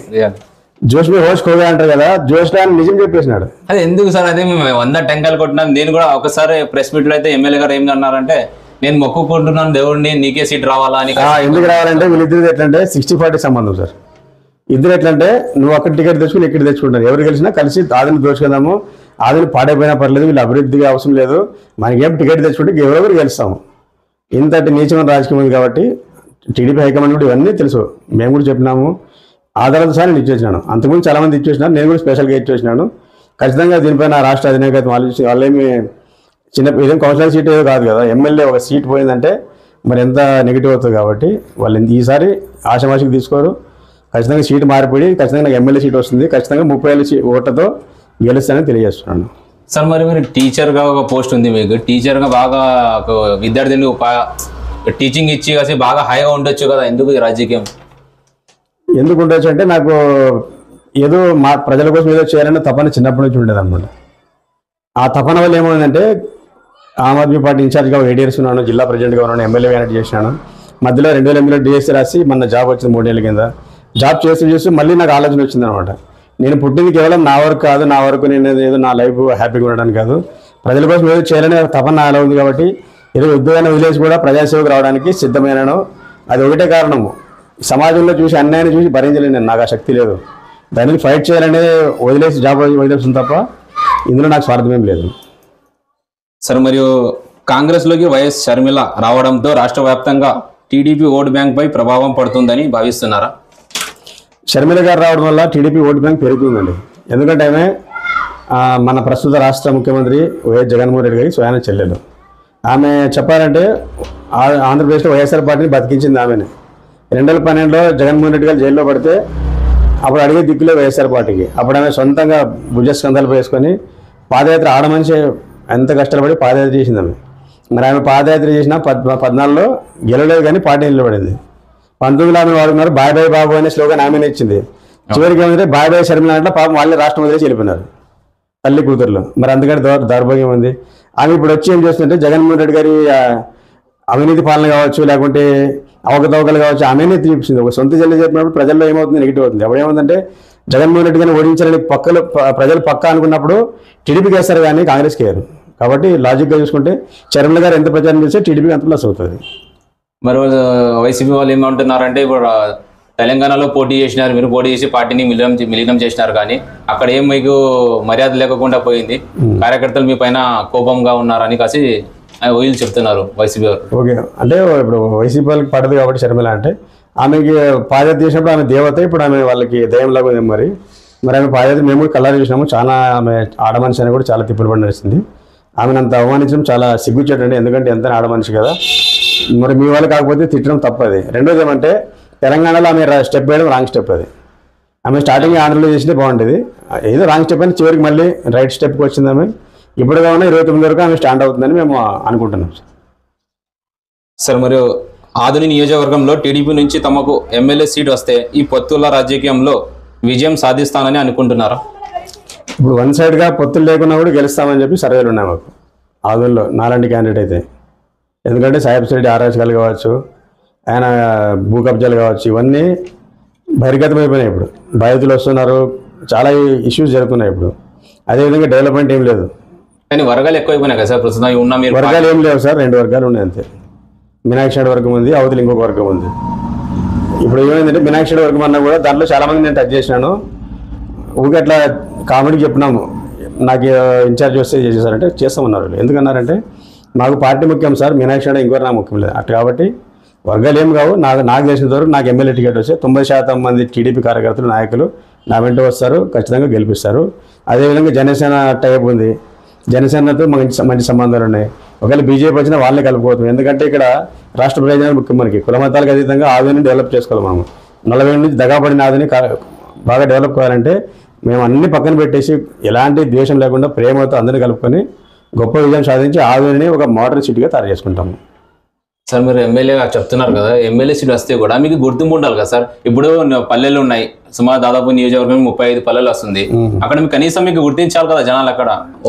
S2: జోష్ మీద హోష్ కోగా అంటారు కదా, జోష్ అని నిజం చెప్పేసినాడు.
S1: అదే ఎందుకు సార్, అదే 100 టెంకాయలు కొట్టినాను. నేను కూడా ఒకసారి ప్రెస్ మీట్లో అయితే ఎమ్మెల్యే గారు ఏం అన్నారంటే నేను మొక్కుకుంటున్నాను దేవుడిని నీకే సీట్ రావాలా అని.
S2: ఎందుకు రావాలంటే వీళ్ళిద్దరు ఎట్లంటే 60-40 సంబంధం సార్. ఇద్దరు ఎట్లంటే నువ్వు అక్కడ టికెట్ తెచ్చుకుని ఇక్కడ తెచ్చుకుంటారు. ఎవరు కలిసినా కలిసి ఆదిని దోచుకుందాము, ఆదిని పాడైపోయినా పర్లేదు, వీళ్ళు అభివృద్ధికి అవసరం లేదు, మనకేం టికెట్ తెచ్చుకుంటే ఎవరెవరు గెలుస్తాము. ఇంతటి నీచమైన రాజకీయం ఉంది కాబట్టి టీడీపీ హైకమాండ్ కూడా ఇవన్నీ తెలుసు. మేము కూడా చెప్పినాము. ఆధారాలతో సార్ నేను ఇచ్చేసినాను. అంతకుముందు చాలామంది ఇచ్చేసినాను, నేను కూడా స్పెషల్గా ఇచ్చేసినాను. ఖచ్చితంగా దీనిపైన రాష్ట్ర అధినాయకత్వం ఆలోచించి వాళ్ళేమి ఇదేం కౌన్సిలర్ సీట్ ఏదో కాదు కదా. ఎమ్మెల్యే ఒక సీట్ పోయిందంటే మరి ఎంత నెగిటివ్ అవుతుంది. కాబట్టి వాళ్ళు ఈసారి ఆషామాషికి తీసుకోరు. ఖచ్చితంగా సీటు మారిపోయి ఖచ్చితంగా నాకు ఎమ్మెల్యే సీట్ వస్తుంది. ఖచ్చితంగా 30,000 ఓట్లతో గెలుస్తానని తెలియజేస్తున్నాను.
S1: సార్ మరి మీరు టీచర్గా ఒక పోస్ట్ ఉంది మీకు. టీచర్గా బాగా విద్యార్థులు టీచింగ్ ఇచ్చి కాసి బాగా హాయిగా ఉండొచ్చు కదా, ఎందుకు రాజకీయం?
S2: ఎందుకు ఉండొచ్చు అంటే నాకు ఏదో మా ప్రజల కోసం ఏదో చేయాలనే తపన చిన్నప్పటి నుంచి ఉండేది అనమాట. ఆ తపన వల్ల ఏమైందంటే ఆమ్ ఆద్మీ పార్టీ ఇన్ఛార్జ్గా 8 years ఉన్నాను, జిల్లా ప్రెసిడెంట్గా ఉన్నాను, ఎమ్మెల్యే క్యాండిడేట్ చేసినాను. మధ్యలో 2008లో డిఎస్సీ రాసి మన జాబ్ వచ్చింది 3 ఏళ్ళ కింద. జాబ్ చేస్తూ మళ్ళీ నాకు ఆలోచన వచ్చింది అనమాట. నేను పుట్టింది కేవలం నా వరకు కాదు, నా వరకు నేను ఏదో నా లైఫ్ హ్యాపీగా ఉండడానికి కాదు, ప్రజల కోసం ఏదో చేయాలనే తపన నాలో ఉంది. కాబట్టి ఏదో ఉద్యోగాన్ని వదిలేసి కూడా ప్రజాసేవకు రావడానికి సిద్ధమైనాను. అది ఒకటే కారణము, సమాజంలో చూసి అన్యాయాన్ని చూసి భరించలేను నేను, నాకు ఆ శక్తి లేదు. దానికి ఫైట్ చేయాలనే వదిలేసి జాబ్ వదిలేస్తుంది తప్ప ఇందులో నాకు స్వార్థమేం లేదు.
S1: సార్ మరియు కాంగ్రెస్లోకి వైఎస్ షర్మిల రావడంతో రాష్ట్ర వ్యాప్తంగా టీడీపీ ఓటు బ్యాంక్ పై ప్రభావం పడుతుందని భావిస్తున్నారా?
S2: షర్మిల గారు రావడం వల్ల టీడీపీ ఓటు బ్యాంక్ పెరుగుతుందండి. ఎందుకంటే ఆమె మన ప్రస్తుత రాష్ట్ర ముఖ్యమంత్రి వైఎస్ జగన్మోహన్ రెడ్డి గారికి స్వయాన చెల్లెలు. ఆమె చెప్పాలంటే ఆంధ్రప్రదేశ్లో వైఎస్ఆర్ పార్టీని బతికించింది ఆమెనే. 2012లో జగన్మోహన్ రెడ్డి గారు జైల్లో పడితే అప్పుడు అడిగే దిక్కులే వైఎస్ఆర్ పార్టీకి. అప్పుడు ఆమె సొంతంగా భుజస్కంధాలు వేసుకొని పాదయాత్ర ఆడమనిషి ఎంత కష్టపడి పాదయాత్ర చేసింది ఆమె. మరి ఆమె పాదయాత్ర చేసిన 14లో గెలవలేదు కానీ పార్టీ నిలబడింది. 19లో ఆమె వాడుకున్నారు బాయ్ బాయ్ బాబు అనే స్లోగన్ ఆమెనే ఇచ్చింది. చివరికి ఏమంటే బాయ్ బాయ్ షర్మిల అంటే పాపం వాళ్ళే రాష్ట్రం వదిలేసి వెళ్ళిపోయినారు తల్లి కూతుర్లు. మరి అందుకని దౌర్భాగ్యం ఉంది. ఆమె ఇప్పుడు వచ్చి ఏం చేస్తుందంటే జగన్మోహన్ రెడ్డి గారి అవినీతి పాలన కావచ్చు, లేకుంటే అవకతవకలు కావచ్చు ఆమెనే తీర్చింది. ఒక సొంత చెల్లి చెప్పినప్పుడు ప్రజల్లో ఏమవుతుంది, నెగిటివ్ అవుతుంది. ఎప్పుడేమవుతుందంటే జగన్మోహన్ రెడ్డి గారిని ఓడించాలని ప్రజలు పక్క అనుకున్నప్పుడు టీడీపీకి వేస్తారు కానీ కాంగ్రెస్కి వేయరు. కాబట్టి లాజిక్గా చూసుకుంటే చరణ్ గారు ఎంత ప్రచారం చేస్తే టీడీపీకి అంత ప్లస్ అవుతుంది.
S1: మరి వైసీపీ వాళ్ళు ఏమంటున్నారంటే ఇప్పుడు తెలంగాణలో పోటీ చేసినారు, మీరు పోటీ చేసి పార్టీని విలీనం చేసినారు, కానీ అక్కడ ఏం మీకు మర్యాద లేకుండా పోయింది, కార్యకర్తలు మీ పైన కోపంగా ఉన్నారని కాసి వీళ్ళు చెప్తున్నారు వైసీపీ వారు.
S2: ఓకే, అంటే ఇప్పుడు వైసీపీ వాళ్ళకి పడదు కాబట్టి షర్మిల అంటే ఆమెకి పాదయాత్ర చేసినప్పుడు ఆమె దేవత, ఇప్పుడు ఆమె వాళ్ళకి దయ్యంలాగా ఉంది. మరి ఆమె పాదయాత్ర మేము కూడా కళ్ళారి చూసినాము. చాలా ఆమె ఆడమనిషి అని కూడా చాలా తిప్పులు పడి నడిచింది. ఆమెను అంత అవమానించడం చాలా సిగ్గుచేటండి, ఎందుకంటే ఎంత ఆడమనిషి కదా. మరి మీ వాళ్ళు కాకపోతే తిట్టడం తప్పది. రెండోది ఏమంటే తెలంగాణలో ఆమె స్టెప్ వేయడం రాంగ్ స్టెప్. అది ఆమె స్టార్టింగ్ ఆంధ్రలో చేసినా బాగుంటుంది, ఏదో రాంగ్ స్టెప్ అని చివరికి మళ్ళీ రైట్ స్టెప్కి వచ్చింది ఆమె. ఇప్పుడు కావున 29 వరకు ఆమె స్టాండ్ అవుతుందని మేము అనుకుంటున్నాం
S1: సార్. మరియు ఆధుని నియోజకవర్గంలో టీడీపీ నుంచి తమకు ఎమ్మెల్యే సీట్ వస్తే ఈ పొత్తుల రాజకీయంలో విజయం సాధిస్తానని అనుకుంటున్నారా?
S2: ఇప్పుడు వన్ సైడ్గా పొత్తులు లేకున్నా కూడా గెలుస్తామని చెప్పి సర్వేలు ఉన్నాయి మాకు ఆధునిలో నాలాంటి క్యాండిడేట్ అయితే. ఎందుకంటే సాహెబ్ రెడ్డి ఆరాచకాలు కావచ్చు, ఆయన భూ కబ్జాలు కావచ్చు, ఇవన్నీ బహిర్గతమైపోయినాయి. ఇప్పుడు బాధితులు వస్తున్నారు, చాలా ఇష్యూస్ జరుగుతున్నాయి ఇప్పుడు. అదేవిధంగా డెవలప్మెంట్ ఏం లేదు,
S1: కానీ వర్గాలు ఎక్కువైపోయినాయి కదా సార్ ప్రస్తుతం ఉన్న మీరు.
S2: వర్గాలు ఏం లేవు సార్, 2 వర్గాలు ఉన్నాయి అంతే. మీనాక్షి వర్గం ఉంది, అవతల ఇంకొక వర్గం ఉంది. ఇప్పుడు ఏమైందంటే మీనాక్షి వర్గం అన్నా కూడా దాంట్లో చాలామంది నేను టచ్ చేసినాను. ఊరికి అట్లా కామెడీకి చెప్పినాము, నాకు ఇన్ఛార్జ్ వస్తే చేసేసారంటే చేస్తామన్నారు. ఎందుకన్నారంటే మాకు పార్టీ ముఖ్యం సార్, మీనాక్షి ఇంకోరు నాకు ముఖ్యం లేదు అట్లా. కాబట్టి వర్గాలు ఏం కావు, నాకు తెలిసినంత వరకు నాకు ఎమ్మెల్యే టికెట్ వస్తే 90% మంది టీడీపీ కార్యకర్తలు నాయకులు నా వెంట వస్తారు, ఖచ్చితంగా గెలిపిస్తారు. అదేవిధంగా జనసేన టైప్ ఉంది, జనసేనతో మంచి సంబంధాలు ఉన్నాయి. ఒకవేళ బీజేపీ వచ్చినా వాళ్ళని కలుపుకోవద్దు, ఎందుకంటే ఇక్కడ రాష్ట్ర ప్రయోజనాలు ముఖ్యం. మనకి కుల మతాలకు అతీతంగా ఆధుని డెవలప్ చేసుకోవాలి. మనం 40 నుంచి దగాపడిన ఆధుని బాగా డెవలప్ కావాలంటే మేము అన్ని పక్కన పెట్టేసి ఎలాంటి ద్వేషం లేకుండా ప్రేమతో అందరినీ కలుపుకొని గొప్ప విజయం సాధించి ఆధునిని ఒక మోడర్న్ సిటీగా తయారు చేసుకుంటాము.
S1: సార్ మీరు ఎమ్మెల్యేగా చెప్తున్నారు కదా, ఎమ్మెల్యే సీట్ వస్తే కూడా మీకు గుర్తింపు ఉండాలి కదా సార్. ఇప్పుడు పల్లెలు ఉన్నాయి, సుమారు దాదాపు నియోజకవర్గం 35 పల్లెలు వస్తుంది. అక్కడ మీకు కనీసం మీకు గుర్తించాలి కదా జనాలు. అక్కడ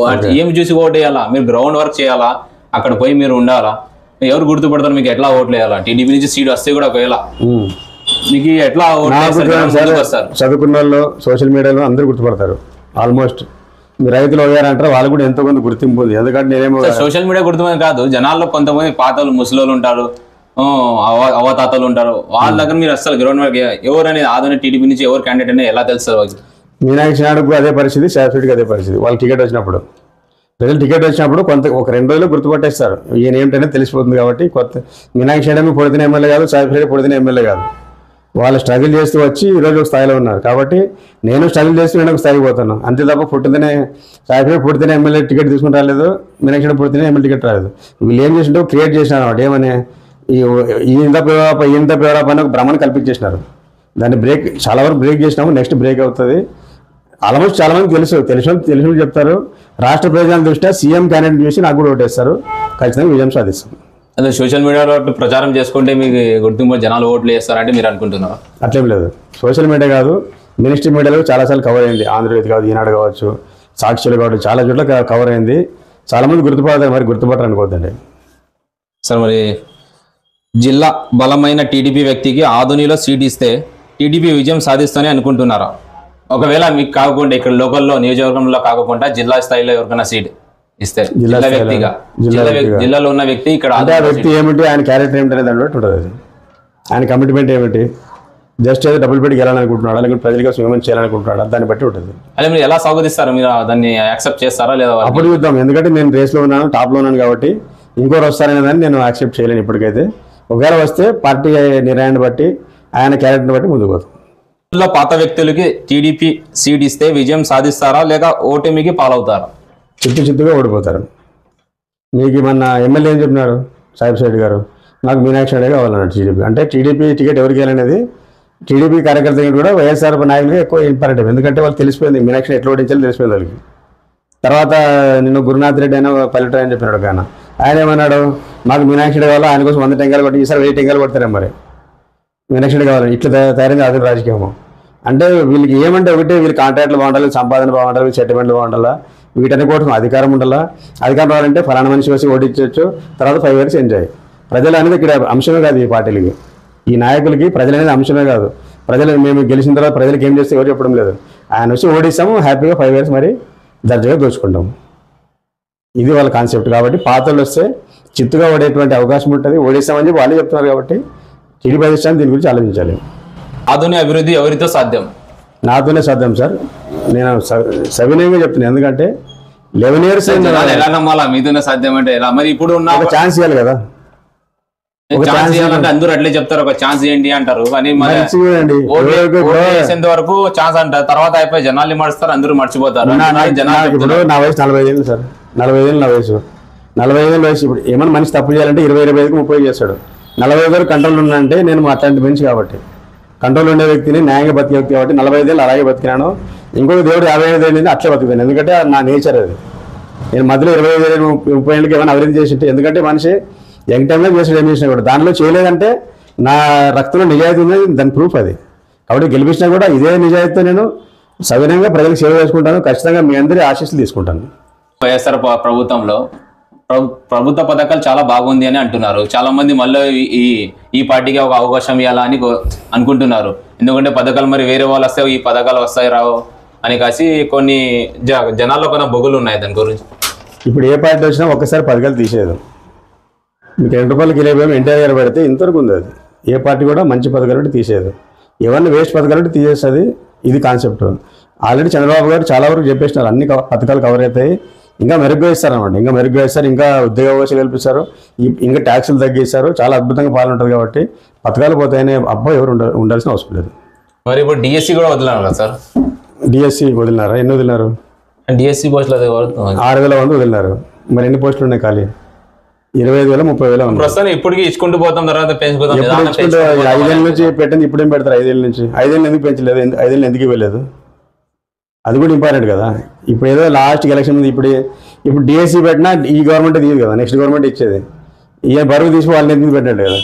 S1: ఏమి చూసి ఓటు వేయాలా, మీరు గ్రౌండ్ వర్క్ చేయాలా, అక్కడ పోయి మీరు ఉండాలా, ఎవరు గుర్తుపడతారు, మీకు ఎట్లా ఓట్లు వేయాలా? టీడీపీ నుంచి సీట్ వస్తే కూడా ఒకవేళ మీకు ఎట్లా ఓట్లు?
S2: చదువుకున్న వాళ్ళు సోషల్ మీడియాలో అందరూ గుర్తుపడతారు. ఆల్మోస్ట్ మీరు రైతులు అయ్యారంటారు, వాళ్ళు కూడా ఎంతో కొంత గుర్తింపు ఉంది. ఎందుకంటే నేనేమో
S1: సోషల్ మీడియా గుర్తింపు కాదు, జనాల్లో కొంతమంది పాతలు ముసలోళ్ళు ఉంటారు, అవతాతలు ఉంటారు, వాళ్ళ దగ్గర మీరు అసలు గ్రౌండ్ వర్క్ ఎవరు అనేది ఆధునిక టీడీపీ నుంచి ఎవరు క్యాండిడేట్ అనేది ఎలా తెలుస్తారు?
S2: మీనాక్షి నాయుడుకు అదే పరిస్థితి, శాశ్వతికి అదే పరిస్థితి. వాళ్ళు టికెట్ వచ్చినప్పుడు ప్రజలు టికెట్ వచ్చినప్పుడు ఒక 2 రోజులు గుర్తుపట్టేస్తారు, ఈయన ఏమిటనే తెలిసిపోతుంది. కాబట్టి మీనాక్షి నాయుడు పొడిదిన ఎమ్మెల్యే కాదు, శాశ్వతి పొడిదిన ఎమ్మెల్యే కాదు. వాళ్ళు స్ట్రగుల్ చేస్తూ వచ్చి ఈరోజు ఒక స్థాయిలో ఉన్నారు. కాబట్టి నేను స్ట్రగుల్ చేస్తూ నేను ఒక స్థాయికి పోతాను అంతే తప్ప పుట్టితేనే ఎమ్మెల్యే టికెట్ తీసుకుని రాలేదు, మీనాక్షి పుట్టితేనే ఎమ్మెల్యే టికెట్ రాలేదు. వీళ్ళు ఏం చేసింటే క్రియేట్ చేసినారు అన్నమాట. ఏమని ఇంత పేవరాప అని ఒక భ్రమను కల్పించేసినారు. దాన్ని చాలా వరకు బ్రేక్ చేసినాము, నెక్స్ట్ బ్రేక్ అవుతుంది. ఆల్మోస్ట్ చాలా మంది తెలిసిన చెప్తారు. రాష్ట్ర ప్రయోజనాల దృష్ట్యా సీఎం క్యాండిడేట్ చూసి నాకు కూడా ఓటేస్తారు, ఖచ్చితంగా విజయం సాధిస్తాం.
S1: అదే సోషల్ మీడియాలో ప్రచారం చేసుకుంటే మీకు గుర్తింపు జనాలు ఓట్లు వేస్తారంటే మీరు అనుకుంటున్నారు?
S2: అట్లేం లేదు, సోషల్ మీడియా కాదు, మినిస్ట్రీ మీడియాలో చాలాసార్లు కవర్ అయింది. ఆంధ్రజ్యోతి కావచ్చు, ఈనాడు కావచ్చు, సాక్షులు కావచ్చు, చాలా చోట్ల కవర్ అయింది. చాలామంది గుర్తుపడతారు, మరి గుర్తుపట్టరు అనుకోవద్దండి
S1: సార్. మరి జిల్లా బలమైన టీడీపీ వ్యక్తికి ఆధునిలో సీట్ ఇస్తే టీడీపీ విజయం సాధిస్తానని అనుకుంటున్నారా? ఒకవేళ మీకు కాకుండా ఇక్కడ లోకల్లో నియోజకవర్గంలో కాకుండా జిల్లా స్థాయిలో ఎవరికైనా సీట్ ఇస్తే జిల్లాలో ఉన్న వ్యక్తి ఇక్కడ
S2: వ్యక్తి ఏమిటి, ఆయన క్యారెక్టర్ ఏమిటి అనేది దాన్ని బట్టి ఉంటుంది. అది ఆయన కమిట్మెంట్ ఏమిటి, జస్ట్ ఏదో డబ్బులు పెట్టి గెలాలనుకుంటున్నాడా, లేకపోతే ప్రజల కోసం ఏమైనా చేయాలనుకుంటున్నాడా, దాన్ని బట్టి ఉంటుంది.
S1: అదే మీరు ఎలా స్వాగతిస్తారు, మీరు దాన్ని యాక్సెప్ట్ చేస్తారా లేదా?
S2: అప్పుడు చూద్దాం, ఎందుకంటే నేను రేస్లో ఉన్నాను, టాప్లో ఉన్నాను కాబట్టి ఇంకోరు వస్తారనే దాన్ని నేను యాక్సెప్ట్ చేయలేను ఇప్పటికైతే. ఒకవేళ వస్తే పార్టీ నిర్ణయాన్ని బట్టి, ఆయన క్యారెక్టర్ని బట్టి ముందుకు పోతాం.
S1: పాత వ్యక్తులకి టీడీపీ సీట్ ఇస్తే విజయం సాధిస్తారా లేక ఓటమికి పాలవుతారా?
S2: చిత్తుగా ఓడిపోతారు. మీకు మన ఎమ్మెల్యే ఏం చెప్పినారు సాహెబ్ రెడ్డి గారు, నాకు మీనాక్షి నాయుడు కావాలన్నాడు టీడీపీ. అంటే టీడీపీ టికెట్ ఎవరికి వెళ్ళనేది టీడీపీ కార్యకర్తలకి కూడా వైఎస్ఆర్ నాయకులకి ఎక్కువ ఇంపార్టెంట్. ఎందుకంటే వాళ్ళు తెలిసిపోయింది మీనాక్షిని ఎట్లా ఓడించాలో తెలిసిపోయింది వాళ్ళకి. తర్వాత నిన్ను గురునాథ్ రెడ్డి అయినా పల్లెటూరు అని చెప్పినాడు ఒక ఆయన ఏమన్నాడు, మాకు మీనాక్షి కావాలి, ఆయన కోసం 100 టెంకాయలు కొట్టి ఈసారి 1000 టెంకాయలు కొడతారే. మరి మీనాక్షి కావాలి, ఇట్లా తయారైంది ఆధునిక రాజకీయము. అంటే వీళ్ళకి ఏమంటే ఒకటే, వీళ్ళు కాంట్రాక్ట్లు బాగుండాలి, సంపాదన బాగుండాలి, సెటిల్మెంట్లు బాగుండాలా, వీటన్ని కోసం అధికారం ఉండాలా. అధికారం రావాలంటే ఫలానా మనిషి వచ్చి ఓడించవచ్చు, తర్వాత 5 years ఎంజాయ్. ప్రజలు అనేది ఇక్కడ అంశమే కాదు ఈ పార్టీలకి. ఈ నాయకులకి ప్రజలు అనేది అంశమే కాదు. ప్రజలు మేము గెలిచిన తర్వాత ప్రజలకు ఏం చేస్తే ఎవరు చెప్పడం లేదు. ఆయన వచ్చి ఓడిస్తాము, హ్యాపీగా 5 years మరి దర్జాగా దోచుకుంటాము. ఇది వాళ్ళ కాన్సెప్ట్. కాబట్టి పాతలు వస్తే చిత్తుగా ఓడేటువంటి అవకాశం ఉంటుంది. ఓడిస్తామని చెప్పి వాళ్ళే చెప్తున్నారు. కాబట్టి టీడీపీ అధిష్టానం దీని గురించి ఆలోచించాలి.
S1: ఆధునిక అభివృద్ధి ఎవరితో సాధ్యం?
S2: నాతోనే సాధ్యం సార్. నేను సవినయంగా చెప్తున్నాను. ఎందుకంటే 11 years
S1: ఎలా నమ్మాలా మీతోనే సాధ్యం అంటే ఎలా? మరి ఇప్పుడు ఉన్న
S2: ఒక ఛాన్స్ ఇవ్వాలి కదా.
S1: ఛాన్స్ ఇవ్వాలంటే అందరూ అట్లే చెప్తారు, ఒక ఛాన్స్ ఏంటి అంటారు. కానీ చేసేంత వరకు ఛాన్స్ అంటారు, తర్వాత అయిపోయి జనాల్ని మడుస్తారు, అందరూ మర్చిపోతారు.
S2: ఇప్పుడు నా వయసు 45 ఏళ్ళు సార్. 45 ఏళ్ళు నా వయసు. 45 ఏళ్ళ వయసు. ఇప్పుడు ఏమైనా మనిషి తప్పు చేయాలంటే 20-25కి 30 చేస్తాడు. 45 వరకు కంట్రోల్ ఉన్నానంటే నేను అట్లాంటి మనిషి కాబట్టి, కంట్రోల్ ఉండే వ్యక్తిని, న్యాయంగా బతికే వ్యక్తి కాబట్టి 45 ఏళ్ళు అలాగే బతికినాను. ఇంకొక దేవుడు 55 ఏళ్ళు అట్లే బతికిపోయాను. ఎందుకంటే నా నేచర్ అది. నేను మధ్యలో 25 ఏళ్ళు 30 ఏళ్ళకి ఏమైనా అభివృద్ధి చేసింటే, ఎందుకంటే మనిషి యంగ్ టైంలో చేసాడు, ఏం చేసినా కూడా దానిలో చేయలేదంటే నా రక్తంలో నిజాయితీ ఉంది, దాని ప్రూఫ్ అది. కాబట్టి గెలిపించినా కూడా ఇదే నిజాయితీతో నేను సవినంగా ప్రజలకు సేవ చేసుకుంటాను. ఖచ్చితంగా మీ అందరి ఆశీస్సులు తీసుకుంటాను.
S1: వైఎస్ఆర్ ప్రభుత్వంలో ప్రభుత్వ పథకాలు చాలా బాగుంది అని అంటున్నారు. చాలా మంది మళ్ళీ ఈ పార్టీకి ఒక అవకాశం ఇవ్వాలా అని అనుకుంటున్నారు. ఎందుకంటే పథకాలు మరి వేరే వాళ్ళు వస్తే ఈ పథకాలు వస్తాయి రావు అని కాసి కొన్ని జనాల్లో కొన్ని బొగులు ఉన్నాయి దాని గురించి.
S2: ఇప్పుడు ఏ పార్టీ వచ్చినా ఒక్కసారి పథకాలు తీసేది. మీకు 2 రూపాయలకి కిలో ఎన్టీఆర్ పెడితే ఇంతవరకు ఉంది. అది ఏ పార్టీ కూడా మంచి పథకాలు తీసేది. ఏమన్నా వేస్ట్ పథకాలు తీసేస్తుంది. ఇది కాన్సెప్ట్. ఆల్రెడీ చంద్రబాబు గారు చాలా వరకు చెప్పేసినారు. అన్ని పథకాలు కవర్ అవుతాయి, ఇంకా మెరుగ్గా ఇస్తారు అనమాట. ఇంకా మెరుగ్గా ఇస్తారు, ఇంకా ఉద్యోగ అవకాశాలు కల్పిస్తారు, ఇంకా ట్యాక్సులు తగ్గిస్తారు. చాలా అద్భుతంగా పాలన ఉంటుంది. కాబట్టి పథకాలు పోతాయనే అబ్బాయి ఎవరు ఉండాల్సిన అవసరం లేదు.
S1: మరి ఇప్పుడు డిఎస్సి కూడా వదిలినారు కదా సార్?
S2: డిఎస్సి వదిలినారా? ఎన్ని వదిలినారు?
S1: డిఎస్సి పోస్టులు
S2: 6,000 మంది వదిలినారు. మరి ఎన్ని పోస్టులు ఉన్నాయి ఖాళీ? 25,000 30,000 ఉంది.
S1: ప్రస్తుతం ఇప్పటికి ఇచ్చుకుంటూ పోతాం, తర్వాత పెంచుకుంటాం.
S2: 5 ఏళ్ళ నుంచి పెట్టింది ఇప్పుడేం పెడతారు? 5 ఏళ్ళ నుంచి 5 ఏళ్ళు ఎందుకు పెంచలేదు? 5 ఏళ్ళు ఎందుకు ఇవ్వలేదు? అది కూడా ఇంపార్టెంట్ కదా. ఇప్పుడు ఏదో లాస్ట్ ఎలక్షన్ ఉంది. ఇప్పుడు డిఎస్సి పెట్టినా ఈ గవర్నమెంట్ తీయదు కదా, నెక్స్ట్ గవర్నమెంట్ ఇచ్చేది. ఈయన బరువు తీసి వాళ్ళని ఎందుకు పెట్టాడు కదా.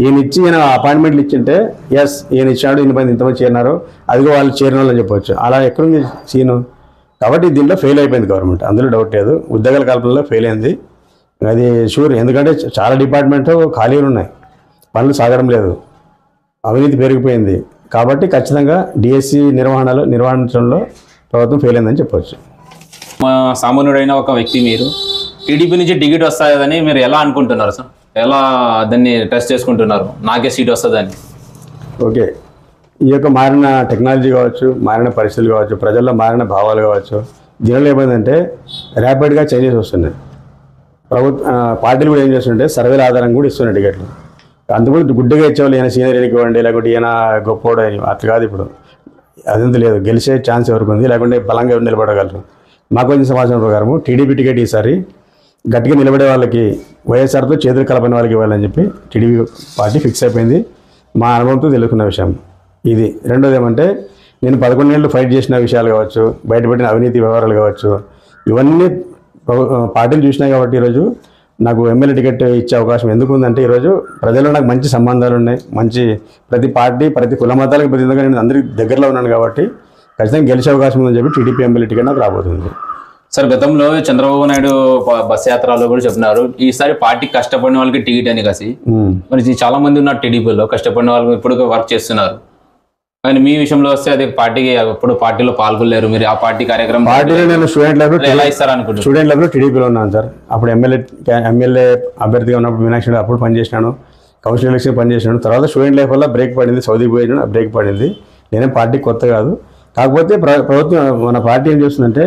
S2: ఈయన ఇచ్చి ఈయన అపాయింట్మెంట్లు ఇచ్చింటే ఎస్ ఈయన ఇచ్చాడు, ఇంతమంది చేరినారు, అదిగో వాళ్ళు చేరిన వాళ్ళని చెప్పవచ్చు. అలా ఎక్కడుంది సీను? కాబట్టి దీంట్లో ఫెయిల్ అయిపోయింది గవర్నమెంట్, అందులో డౌట్ లేదు. ఉద్యోగాల కల్పనలో ఫెయిల్ అయింది, అది షూర్. ఎందుకంటే చాలా డిపార్ట్మెంట్ ఖాళీలు ఉన్నాయి, పనులు సాగడం లేదు, అవినీతి పెరిగిపోయింది. కాబట్టి ఖచ్చితంగా డిఎస్సి నిర్వహించడంలో ప్రభుత్వం ఫెయిల్ అయిందని చెప్పవచ్చు.
S1: సామాన్యుడైన ఒక వ్యక్తి మీరు టీడీపీ నుంచి టికెట్ వస్తుందని మీరు ఎలా అనుకుంటున్నారు సార్? ఎలా దాన్ని టెస్ట్ చేసుకుంటున్నారు నాకే సీట్ వస్తుందని?
S2: ఓకే, ఈ యొక్క మారిన టెక్నాలజీ కావచ్చు, మారిన పరిస్థితులు కావచ్చు, ప్రజల్లో మారిన భావాలు కావచ్చు, దీనిలో ఏమైందంటే ర్యాపిడ్గా చేంజెస్ వస్తున్నాయి. పార్టీలు కూడా ఏం చేస్తుంటే సర్వేల ఆధారంగా కూడా ఇస్తున్నాయి టికెట్లు. అందుకు గుడ్డిగా ఇచ్చేవాళ్ళు ఈయన సీనియర్కి ఇవ్వండి, లేకుంటే ఈయన గొప్పోడు అని. అట్లా కాదు. ఇప్పుడు అదంతా లేదు. గెలిచే ఛాన్స్ ఎవరికి ఉంది, లేకుంటే బలంగా నిలబడగలరు. మాకు వచ్చిన సమాచారం ప్రకారం టీడీపీ టికెట్ ఈసారి గట్టిగా నిలబడే వాళ్ళకి, వైఎస్ఆర్తో చేతులు కలపని వాళ్ళకి ఇవ్వాలని చెప్పి టీడీపీ పార్టీ ఫిక్స్ అయిపోయింది. మా అనుభవంతో తెలుసుకున్న విషయం ఇది. రెండోది ఏమంటే, నేను 11 ఏళ్ళు ఫైట్ చేసిన విషయాలు కావచ్చు, బయటపెట్టిన అవినీతి వ్యవహారాలు కావచ్చు, ఇవన్నీ పార్టీలు చూసినాయి. కాబట్టి ఈరోజు నాకు ఎమ్మెల్యే టికెట్ ఇచ్చే అవకాశం ఎందుకు ఉందంటే, ఈరోజు ప్రజల్లో నాకు మంచి సంబంధాలు ఉన్నాయి. ప్రతి పార్టీ, ప్రతి కుల మతాలకు ప్రతిగా నేను అందరికి దగ్గరలో ఉన్నాను. కాబట్టి ఖచ్చితంగా గెలిచే అవకాశం ఉందని చెప్పి టీడీపీ ఎమ్మెల్యే టికెట్ నాకు రాబోతుంది.
S1: సార్, గతంలో చంద్రబాబు నాయుడు బస్ యాత్రలో కూడా చెప్పినారు ఈసారి పార్టీ కష్టపడిన వాళ్ళకి టికెట్ అని కాసి. మరి చాలా మంది ఉన్నారు టీడీపీలో, కష్టపడిన వాళ్ళు ఇప్పుడు వర్క్ చేస్తున్నారు. కానీ మీ విషయంలో వస్తే అది పార్టీకి ఎప్పుడు పార్టీలో పాల్గొలేరు, మీరు ఆ పార్టీ కార్యక్రమం
S2: పార్టీలో నేను స్టూడెంట్ లెవెల్
S1: ఎలా ఇస్తారు అనుకుంటున్నాను.
S2: స్టూడెంట్ లెవెల్లో టీడీపీలో ఉన్నాను సార్. అప్పుడు ఎమ్మెల్యే అభ్యర్థిగా ఉన్నప్పుడు మీనాక్షి అప్పుడు పనిచేసినాను, కౌన్సిల్ ఎలక్షన్ పనిచేసినాను. తర్వాత స్టూడెంట్ లైఫ్ వల్ల బ్రేక్ పడింది, సౌదీ పోయిన బ్రేక్ పడింది. నేనే పార్టీ కొత్త కాదు. కాకపోతే ప్రభుత్వం మన పార్టీ ఏం చేస్తుందంటే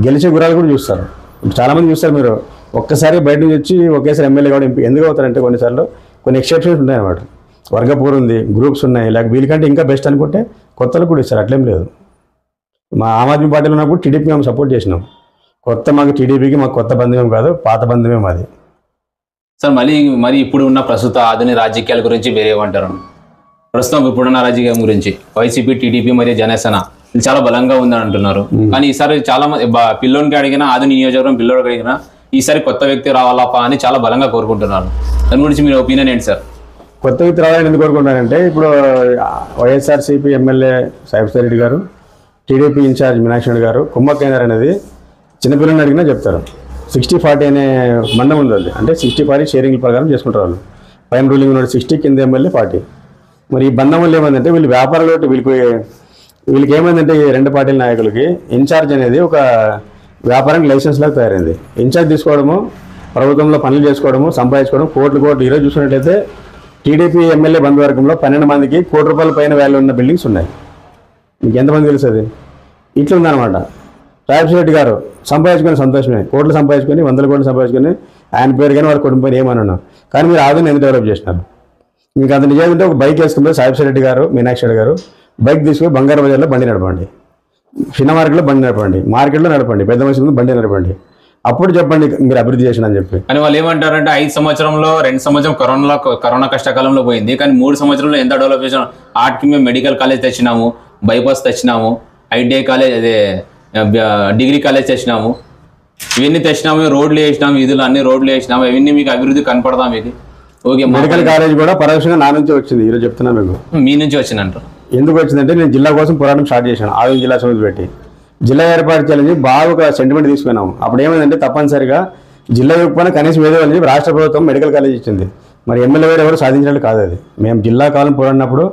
S2: గెలిచే గురాలు కూడా చూస్తారు. చాలామంది చూస్తారు. మీరు ఒక్కసారి బయట నుంచి వచ్చి ఒకేసారి ఎమ్మెల్యే కూడా ఎందుకు అవుతారంటే కొన్నిసార్లు కొన్ని ఎక్సెప్షన్స్ ఉన్నాయి అన్నమాట. వర్గపూర్ ఉంది, గ్రూప్స్ ఉన్నాయి, లేక వీళ్ళకంటే ఇంకా బెస్ట్ అనుకుంటే కొత్తలు కూడా ఇస్తారు. అట్లేం లేదు. మా ఆమ్ ఆద్మీ పార్టీలో ఉన్నప్పుడు టీడీపీ మేము సపోర్ట్ చేసినాం. మాకు టీడీపీకి మాకు కొత్త బంధుమేం కాదు, పాత బంధుమే మాది.
S1: సార్, మరి ఇప్పుడు ఉన్న ప్రస్తుత ఆధునిక రాజకీయాల గురించి వేరేమంటారు? ప్రస్తుతం ఇప్పుడున్న రాజకీయం గురించి వైసీపీ, టీడీపీ మరియు జనసేన ఇది చాలా బలంగా ఉందని అంటున్నారు. కానీ ఈసారి చాలా మంది పిల్లోనికి అడిగినా, ఆధునిక నియోజకవర్గం పిల్లోడికి అడిగినా ఈసారి కొత్త వ్యక్తి రావాలపా అని చాలా బలంగా కోరుకుంటున్నారు. దాని గురించి మీరు ఒపీనియన్ ఏంటి సార్?
S2: కొత్త వ్యక్తి రావాలని ఎందుకు కోరుకుంటానంటే, ఇప్పుడు వైఎస్ఆర్సీపీ ఎమ్మెల్యే సాయిబుసాయి రెడ్డి గారు, టీడీపీ ఇన్ఛార్జ్ మీనాక్షి గారు కుమ్మక్కైనారు అనేది చిన్నపిల్లల్ని అడిగినా చెప్తారు. 60-40 అనే మందం ఉంది. అది అంటే 60-40 షేరింగ్ ప్రకారం చేసుకుంటారు వాళ్ళు. పైన రూలింగ్ ఉన్నాడు 60, కింద ఎమ్మెల్యే 40. మరి ఈ బంధం వల్ల ఏమైందంటే వీళ్ళు వ్యాపారాలు వీళ్ళకి ఏమైందంటే ఈ రెండు పార్టీల నాయకులకి ఇన్ఛార్జ్ అనేది ఒక వ్యాపారానికి లైసెన్స్ లాగా తయారైంది. ఇన్ఛార్జ్ తీసుకోవడము, ప్రభుత్వంలో పనులు చేసుకోవడము, సంపాదించుకోవడం, కోట్లు ఈరోజు చూసినట్లయితే టీడీపీ ఎమ్మెల్యే బంధువర్గంలో 12 మందికి ₹1,00,00,000 పైన వాల్యూ ఉన్న బిల్డింగ్స్ ఉన్నాయి. మీకు ఎంతమంది తెలుసు అది? ఇట్లా ఉందన్నమాట. రాజశేఖర్ గారు సంపాదించుకొని సంతోషమే, కోట్లు సంపాదించుకొని 100 కోట్లు సంపాదించుకొని ఆయన పేరు కానీ వాళ్ళ కుటుంబం ఏమన్నా, కానీ మీరు ఆదాయం ఎందుకు డెవలప్ చేసినారు? మీకు అంత నిజంగా ఉంటే ఒక బైక్ వేసుకుంటే సాయిబ్ రెడ్డి గారు, మీనాక్షి రెడ్డి గారు బైక్ తీసుకుని బంగారు బజార్లో బండి నడపండి, చిన్న మార్కెట్లో బండి నడపండి, మార్కెట్లో నడపండి, పెద్ద మనిషి ముందు బండి నడపండి, అప్పుడు చెప్పండి మీరు అభివృద్ధి చేసినని చెప్పి.
S1: కానీ వాళ్ళు ఏమంటారంటే 5 సంవత్సరంలో 2 సంవత్సరం కరోనా కష్టకాలంలో పోయింది, కానీ 3 సంవత్సరంలో ఎంత డెవలప్ చేసాం. ఆర్ట్కి మేము మెడికల్ కాలేజ్ తెచ్చినాము, బైపాస్ తెచ్చినాము, ఐటీఐ కాలేజ్ అదే డిగ్రీ కాలేజ్ తెచ్చినాము, ఇవన్నీ తెచ్చినాము, రోడ్లు వేసినాము, వీధులు అన్ని రోడ్లు వేసినాము, ఇవన్నీ మీకు అభివృద్ధి కనపడదా మీకు? ఓకే,
S2: మెడికల్ కాలేజ్ కూడా పరోక్షంగా నా నుంచి వచ్చింది. ఈరోజు చెప్తున్నా మీకు,
S1: మీ నుంచి వచ్చిందంటారు.
S2: ఎందుకు వచ్చిందంటే నేను జిల్లా కోసం పోరాటం స్టార్ట్ చేశాను. ఆదిలాబాద్ జిల్లా సమితి పెట్టి జిల్లా ఏర్పాటు చేయాలని బాగా ఒక సెంటిమెంట్ తీసుకున్నాము. అప్పుడు ఏమైందంటే తప్పనిసరిగా జిల్లా ఇవ్వకపోయినా కనీసం ఏదో అని రాష్ట్ర ప్రభుత్వం మెడికల్ కాలేజ్ ఇచ్చింది. మరి ఎమ్మెల్యే గారు ఎవరు సాధించినట్టు కాదు అది. మేము జిల్లా కాలం పోరాడినప్పుడు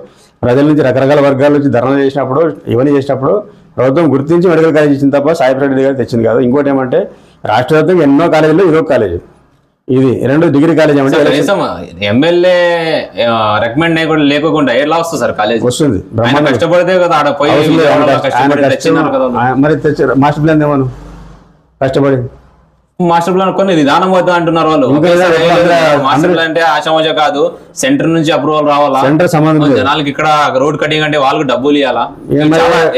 S2: ప్రజల నుంచి రకరకాల వర్గాల నుంచి ధర్నా చేసినప్పుడు ఇవన్నీ చేసినప్పుడు ప్రభుత్వం గుర్తించి మెడికల్ కాలేజ్ ఇచ్చింది తప్ప సాయిబ్ రెడ్డి గారు తెచ్చింది కాదు. ఇంకోటి ఏమంటే రాష్ట్ర వ్యాప్తంగా ఎన్నో కాలేజీలో ఇదొక కాలేజ్, ఇది 2 డిగ్రీ కాలేజ్ ఏమంటే
S1: ఎమ్మెల్యే రికమెండ్ లేకుండా ఎలా వస్తుంది సార్ కాలేజ్?
S2: వస్తుంది,
S1: కష్టపడితే కదా ఆడ పోయి
S2: మరి తెచ్చారు. మాస్టర్ ప్లాన్ ఏమను కష్టపడి
S1: మాస్టర్ ప్లాన్ కొన్ని విధానం వద్ద అంటున్నారు వాళ్ళు. మాస్టర్ ప్లాన్ అంటే ఆశామోజ కాదు, సెంటర్ నుంచి అప్రూవల్ రావాలా,
S2: సెంటర్ సంబంధం
S1: జనాలకి ఇక్కడ రోడ్ కటింగ్ అంటే వాళ్ళకి డబ్బులు ఇవ్వాలా,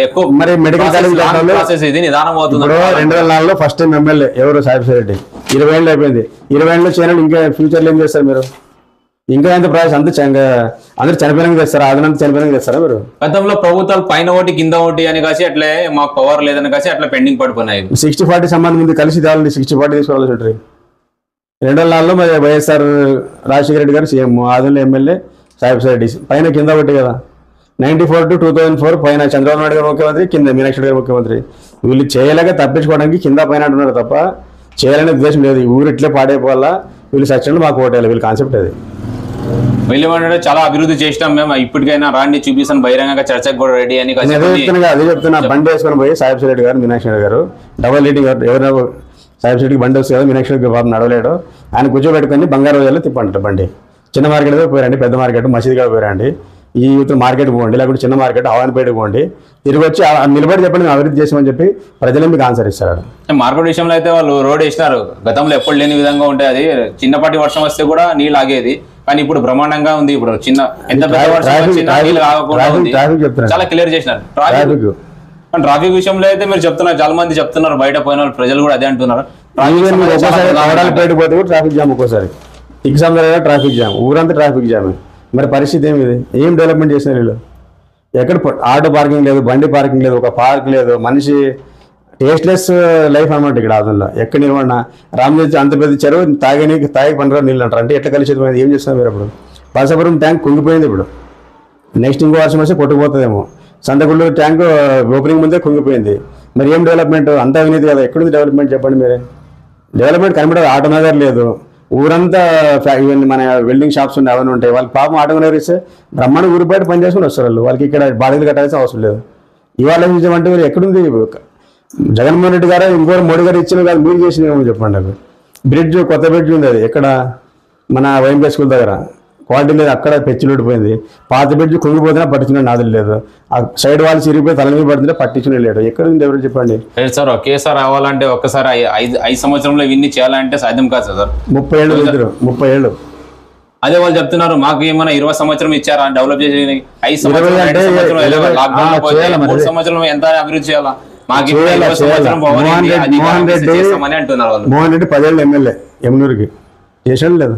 S1: ఎక్కువ
S2: మరి మెడికల్
S1: కాలేజ్ ఇది నిదానం అవుతుంది.
S2: 2004లో ఫస్ట్ టైం ఎమ్మెల్యే ఎవరు సాయిబ్ రెడ్డి, 20 ఏళ్ళు అయిపోయింది. 20 ఏళ్ళు చేయడం ఇంకా ఫ్యూచర్లో ఏం చేస్తారు మీరు? ఇంకా ఎంత ప్రాసెస్ అంతా అందరూ చనిపోయినాక చేస్తారా? అదనంతా చనిపోయినాక చేస్తారా మీరు?
S1: గతంలో ప్రభుత్వాలు పైన ఒకటి కింద ఒకటి అని కాసి అట్లే మాకు పవర్ లేదని కాసి అట్లా పెండింగ్ పడిపోయినాయి.
S2: 60-40 సంబంధం ఉంది, కలిసి తేవాలండి. 60-40 తీసుకోవాలి. 2004లో మరి వైఎస్ఆర్ రాజశేఖర రెడ్డి గారు సీఎం, ఆదిలో ఎమ్మెల్యే సాయిబ్ రెడ్డి, పైన కింద ఒకటి కదా. 94 to 2004 పైన చంద్రబాబు నాయుడు గారు ముఖ్యమంత్రి, కింద మీనాక్షి గారు ముఖ్యమంత్రి. వీళ్ళు చేయలేక తప్పించుకోవడానికి కింద పైన అంటున్నారు తప్ప చేయాలనే ఉద్దేశం లేదు. ఈ ఊరు ఇట్లే పాడైపోవాలా, వీళ్ళు సచ్చినట్లు మాకు ఓటేయాలి, వీళ్ళ కాన్సెప్ట్ అది.
S1: వీళ్ళు ఏమంటే చాలా అభివృద్ధి చేసినాం మేము, ఇప్పటికైనా రాండి చూపిస్తాను బహిరంగంగా చర్చకు కూడా రెడీ అని.
S2: అదే చెప్తున్నా. బండి వేసుకొని పోయి సాయిబ్ రెడ్డి గారు, మీనాక్షి రెడ్డి గారు డబల్ లీడింగ్ ఎవరైనా సాయిబ్ రెడ్డికి బండి వస్తుంది కదా, మీనాక్షి రెడ్డి బాబు నడవలేడు, ఆయన కూర్చోబెట్టుకొని బంగారు రోజుల్లో తిప్పంటారు బండి. చిన్న మార్కెట్ దగ్గర పోయారండి, పెద్ద మార్కెట్ మసీద్ కూడా పోయారండి, ఈ యూత్ మార్కెట్ పోండి, లేకపోతే చిన్న మార్కెట్ హవాన్పేట పోండి, తిరిగి వచ్చి నిలబడి చెప్పండి మేము అభివృద్ధి చేసామని చెప్పి ప్రజలే మీకు ఆన్సర్ ఇస్తారు.
S1: మార్కెట్ విషయంలో అయితే వాళ్ళు రోడ్ వేసినారు, గతంలో ఎప్పుడు లేని విధంగా ఉంటాయి. అది చిన్నపాటి వర్షం వస్తే కూడా నీళ్ళు ఆగేది, కానీ ఇప్పుడు బ్రహ్మాండంగా ఉంది. ఇప్పుడు చిన్న ఎంత పెద్ద వర్షం వచ్చినా నీళ్ళు ఆగకుండా చాలా క్లియర్ చేసినారు. ట్రాఫిక్ విషయంలో అయితే మీరు చెప్తున్నారు, చాలా మంది చెప్తున్నారు, బయట పోయిన వాళ్ళు ప్రజలు కూడా అదే అంటున్నారు.
S2: ట్రాఫిక్ జామ్ ఒక్కోసారి ఎగ్జామ్ దగ్గర ట్రాఫిక్ జామ్, ఊరంతా ట్రాఫిక్ జామ్. మరి పరిస్థితి ఏమిది? ఏం డెవలప్మెంట్ చేసినారు వీళ్ళు? ఎక్కడ ఆటో పార్కింగ్ లేదు, బండి పార్కింగ్ లేదు, ఒక పార్క్ లేదు, మనిషి టేస్ట్లెస్ లైఫ్ అనమాట ఇక్కడ ఆదంలో. ఎక్కడ నిలబడినా రామదేవ్ అంత పెద్ద చెరువు తాగి పనిరా నీళ్ళు అంటారు. అంటే ఎట్లా కలిసి ఏం చేస్తున్నారు మీరు? అప్పుడు పలసపురం ట్యాంక్ కుంగిపోయింది, ఇప్పుడు నెక్స్ట్ ఇంకో వర్షం వస్తే కొట్టుకుపోతుందేమో. సంతగుళ్ళూరు ట్యాంక్ ఓపెనింగ్ ముందే కుంగిపోయింది. మరి ఏం డెవలప్మెంట్? అంతా అవినీతి కదా. ఎక్కడుంది డెవలప్మెంట్ చెప్పండి మీరే? డెవలప్మెంట్ కనబడదు. ఆటో నగర్ లేదు, ఊరంతా ఇవన్నీ మన వెల్డింగ్ షాప్స్ ఉన్నాయి, అవన్నీ ఉంటాయి. వాళ్ళకి పాపం ఆటో నగర్ ఇస్తే బ్రహ్మాండ ఊరి బయట పని చేసుకుని వస్తారు వాళ్ళు. వాళ్ళకి ఇక్కడ బాధ్యతలు కట్టాల్సిన అవసరం లేదు. ఇవాళ అంటే మీరు ఎక్కడుంది? జగన్మోహన్ రెడ్డి గారు ఇంకోటి మోడీ గారు ఇచ్చిన కాదు, మీరు చేసినేమో చెప్పండి. నాకు బ్రిడ్జ్, కొత్త బ్రిడ్జ్ ఉంది, అది ఎక్కడ మన వైఎంపీ స్కూల్ దగ్గర క్వాలిటీ లేదు, అక్కడ పెచ్చిలుడిపోయింది. పాత బ్రిడ్జ్ కుంగిపోతున్నా పట్టించుకునే నాదులు లేదు, ఆ సైడ్ వాళ్ళు చిరిగిపోయి తల మీద పడుతుంటే పట్టించుకునే లేడు. ఎక్కడ ఉంది ఎవరు చెప్పండి?
S1: సార్ ఒకేసారి రావాలంటే ఒక్కసారి 5 సంవత్సరంలో ఇవన్నీ చేయాలంటే సాధ్యం కాదు సార్.
S2: 30 ఏళ్ళు ఇద్దరు, 30 ఏళ్ళు.
S1: అదే వాళ్ళు చెప్తున్నారు మాకు ఏమైనా 20 సంవత్సరం ఇచ్చారా డెవలప్ చేసి? 5 సంవత్సరం ఎంత అభివృద్ధి చేయాలా? మాకు
S2: మోహన్ రెడ్డి 10 ఏళ్ళు ఎమ్మెల్యే ఎమ్నూరుకి చేసాడు లేదు.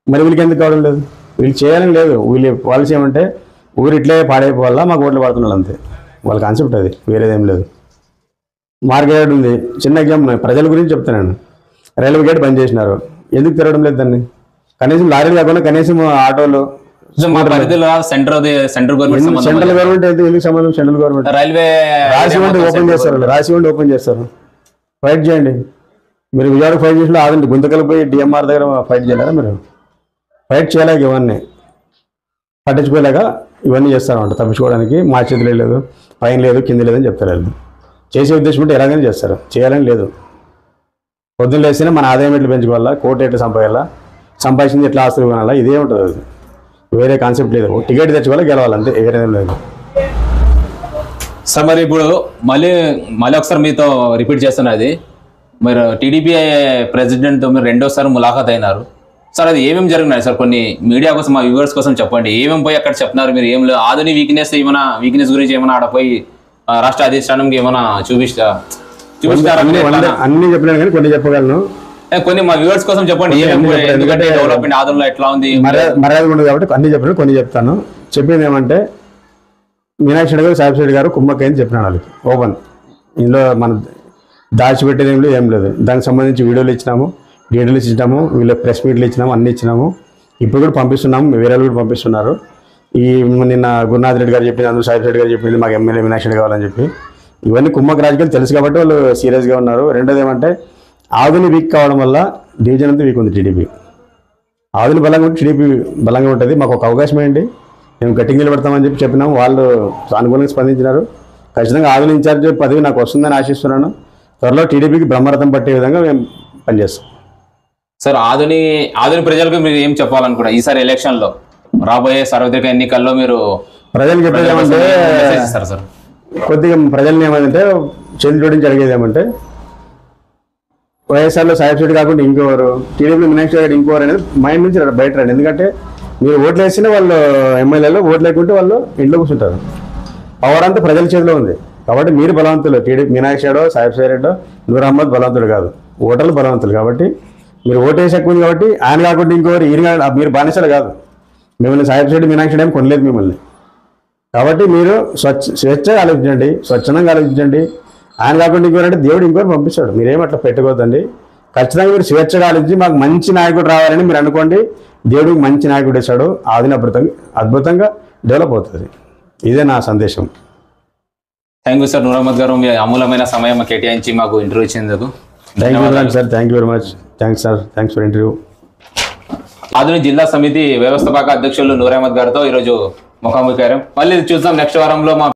S2: మరి వీళ్ళకి ఎందుకు కావడం లేదు? వీళ్ళు చేయాలని లేదు. వీళ్ళు పాలసీ ఏమంటే ఊరు ఇట్లే పాడైపోవాలా, మాకు ఓట్లు పడుతున్నారు అంతే. వాళ్ళ కాన్సెప్ట్ అది, వేరేదేం లేదు. మార్కెట్ ఉంది, చిన్న ఎగ్జాంపుల్ ప్రజల గురించి చెప్తున్నాను. రైల్వే గేట్ బంద్ చేసినారు, ఎందుకు తిరగడం లేదు దాన్ని? కనీసం లారీలు కాకుండా కనీసం ఆటోలు.
S1: సెంట్రల్ గవర్నమెంట్
S2: ఎందుకు సంబంధం? సెంట్రల్ గవర్నమెంట్
S1: రైల్వే
S2: రాసివ్వండి ఓపెన్ చేస్తారు, రాసివ్వండి ఓపెన్ చేస్తారు. ఫైట్ చేయండి. మీరు విజయవాడ ఫైట్ చేసిన ఆదండి, గుంతకలు పోయి డిఎంఆర్ దగ్గర ఫైట్ చేయలేరా? మీరు ఫైట్ చేయలేక ఇవన్నీ పట్టించుకోలేక ఇవన్నీ చేస్తారన్నమాట. తప్పించుకోవడానికి మా చేతిలో లేదు, పైన లేదు, కింద లేదని చెప్తారు. వాళ్ళు చేసే ఉద్దేశం ఉంటే ఎలాగైనా చేస్తారు, చేయాలని లేదు. పొద్దున్న లేస్తేనే మన ఆదాయం ఎట్లు పెంచుకోవాలా, కోటి ఎట్లు సంపాదాలా, సంపాదించింది ఎట్లా ఆస్తులు కొనాలా, ఇదే ఉంటుంది. అది వేరే కాన్సెప్ట్ లేదు. టికెట్ తెచ్చుకోవాలి, గెలవాలి, అంతే, వేరేదేం లేదు.
S1: సార్ మరి ఇప్పుడు మళ్ళీ ఒకసారి మీతో రిపీట్ చేస్తున్నది, మీరు టీడీపీ ప్రెసిడెంట్తో మీరు రెండోసారి ములాఖాత్ అయినారు సార్. అది ఏమేమి జరిగినాయి సార్? కొన్ని మీడియా కోసం, మా వ్యూవర్స్ కోసం చెప్పండి. ఏమేమి పోయి అక్కడ చెప్తున్నారు మీరు? ఏం లేదు ఆధుని వీక్నెస్ గురించి ఏమైనా ఆడ పోయి రాష్ట్ర అధిష్టానంకి ఏమైనా చూపిస్తారా?
S2: అన్ని చెప్పలేను కానీ కొన్ని చెప్పగలను.
S1: కొన్ని మా వ్యూవర్స్ కోసం చెప్పండి. ఎందుకంటే డెవలప్మెంట్ ఆధునలో ఎట్లా ఉంది,
S2: మర్యాద ఉండదు కాబట్టి అన్ని చెప్పలేను, కొన్ని చెప్తాను. చెప్పింది ఏమంటే, మీనాక్షి గారు, సాహిబ్ రెడ్డి గారు కుమ్మక్కని చెప్పినాడు వాళ్ళకి ఓపెన్. ఇందులో మనం దాచిపెట్టేది ఏం లేదు. దానికి సంబంధించి వీడియోలు ఇచ్చినాము, డీటెయిల్స్ ఇచ్చినాము, వీళ్ళ ప్రెస్ మీట్లు ఇచ్చినాము, అన్ని ఇచ్చినాము. ఇప్పుడు కూడా పంపిస్తున్నాము, వేరే వాళ్ళు కూడా పంపిస్తున్నారు. ఈ నిన్న గురునాథ్ రెడ్డి గారు చెప్పింది, అందులో సాహిబ్ రెడ్డి గారు చెప్పింది, మాకు ఎమ్మెల్యే మీనాక్షి రెడ్డి కావాలని చెప్పి. ఇవన్నీ కుమ్మక్క రాజకీయాలు తెలుసు కాబట్టి వాళ్ళు సీరియస్గా ఉన్నారు. రెండోది ఏమంటే, ఆధుని వీక్ కావడం వల్ల డివిజన్ అంతా వీక్ ఉంది. టీడీపీ ఆధుని బలంగా ఉంటే టీడీపీ బలంగా ఉంటుంది. మాకు ఒక అవకాశం ఏంటి, మేము గట్టిగా నిలబడతామని చెప్పి చెప్పినాము. వాళ్ళు సానుకూలంగా స్పందించినారు. ఖచ్చితంగా ఆధుని ఇన్ఛార్జ్ పదవి నాకు వస్తుందని ఆశిస్తున్నాను. త్వరలో టీడీపీకి బ్రహ్మరథం పట్టే విధంగా మేము పనిచేస్తాం.
S1: సార్ ఆధుని ప్రజలకు మీరు ఏం చెప్పాలనుకున్నా ఈసారి ఎలక్షన్ లో, రాబోయే సార్వత్రిక ఎన్నికల్లో మీరు
S2: ప్రజలకు చెప్పేది ఏమంటే,
S1: సార్
S2: కొద్దిగా ప్రజల్ని ఏమంటే చేతులు జోడించి అడిగేది ఏమంటే, వైఎస్ఆర్లో సాహిబ్ రెడ్డి కాకుండా ఇంకోరు, టీడీపీలో మీనాక్షి గారు ఇంకోరు అనేది మైండ్ నుంచి బయట రండి. ఎందుకంటే మీరు ఓట్లు వేసినా వాళ్ళు ఎమ్మెల్యేలు, ఓట్లు లేకుంటే వాళ్ళు ఇంట్లో కూర్చుంటారు. పవర్ అంతా ప్రజల చేతిలో ఉంది కాబట్టి మీరు బలవంతులు. టీడీపీ మీనాక్షి గారో, సాహిబ్ రెడ్డో, నూర్ అహ్మద్ బలవంతుడు కాదు, ఓటర్లు బలవంతులు. కాబట్టి మీరు ఓటు వేసి ఎక్కువ ఉంది కాబట్టి ఆయన కాకుండా ఇంకోరు, ఈయన మీరు బానిసలు కాదు. మిమ్మల్ని సాహిబ్ రెడ్డి, మీనాక్షి ఏం కొనలేదు మిమ్మల్ని. కాబట్టి మీరు స్వేచ్ఛగా ఆలోచించండి, స్వచ్ఛందంగా ఆలోచించండి. ఆయన కాకుండా ఇంకోరంటే దేవుడు ఇంకోరు పంపిస్తాడు. మీరేం అట్లా పెట్టుకోవద్దండి. ఖచ్చితంగా మీరు స్వేచ్ఛగా ఆలోచించి మాకు మంచి నాయకుడు రావాలని మీరు అనుకోండి. దేవుడికి మంచి నాయకుడు ఇస్తాడు. ఆదిని అద్భుతంగా డెవలప్ అవుతుంది. ఇదే నా సందేశం.
S1: Thank you sir. Noor Ahmed గారు మీ అమూలమైన సమయం కేటాయించి మాకు ఇంటర్వ్యూ ఇచ్చేందుకు
S2: thank you sir. Thank you very much. Thanks sir. Thanks for interview.
S1: ఆధుని జిల్లా సమితి వ్యవస్థాపక అధ్యక్షులు నూర్ అహ్మద్ గారితో ఈరోజు ముఖాముఖి. మళ్ళీ చూద్దాం నెక్స్ట్ వారంలో. మా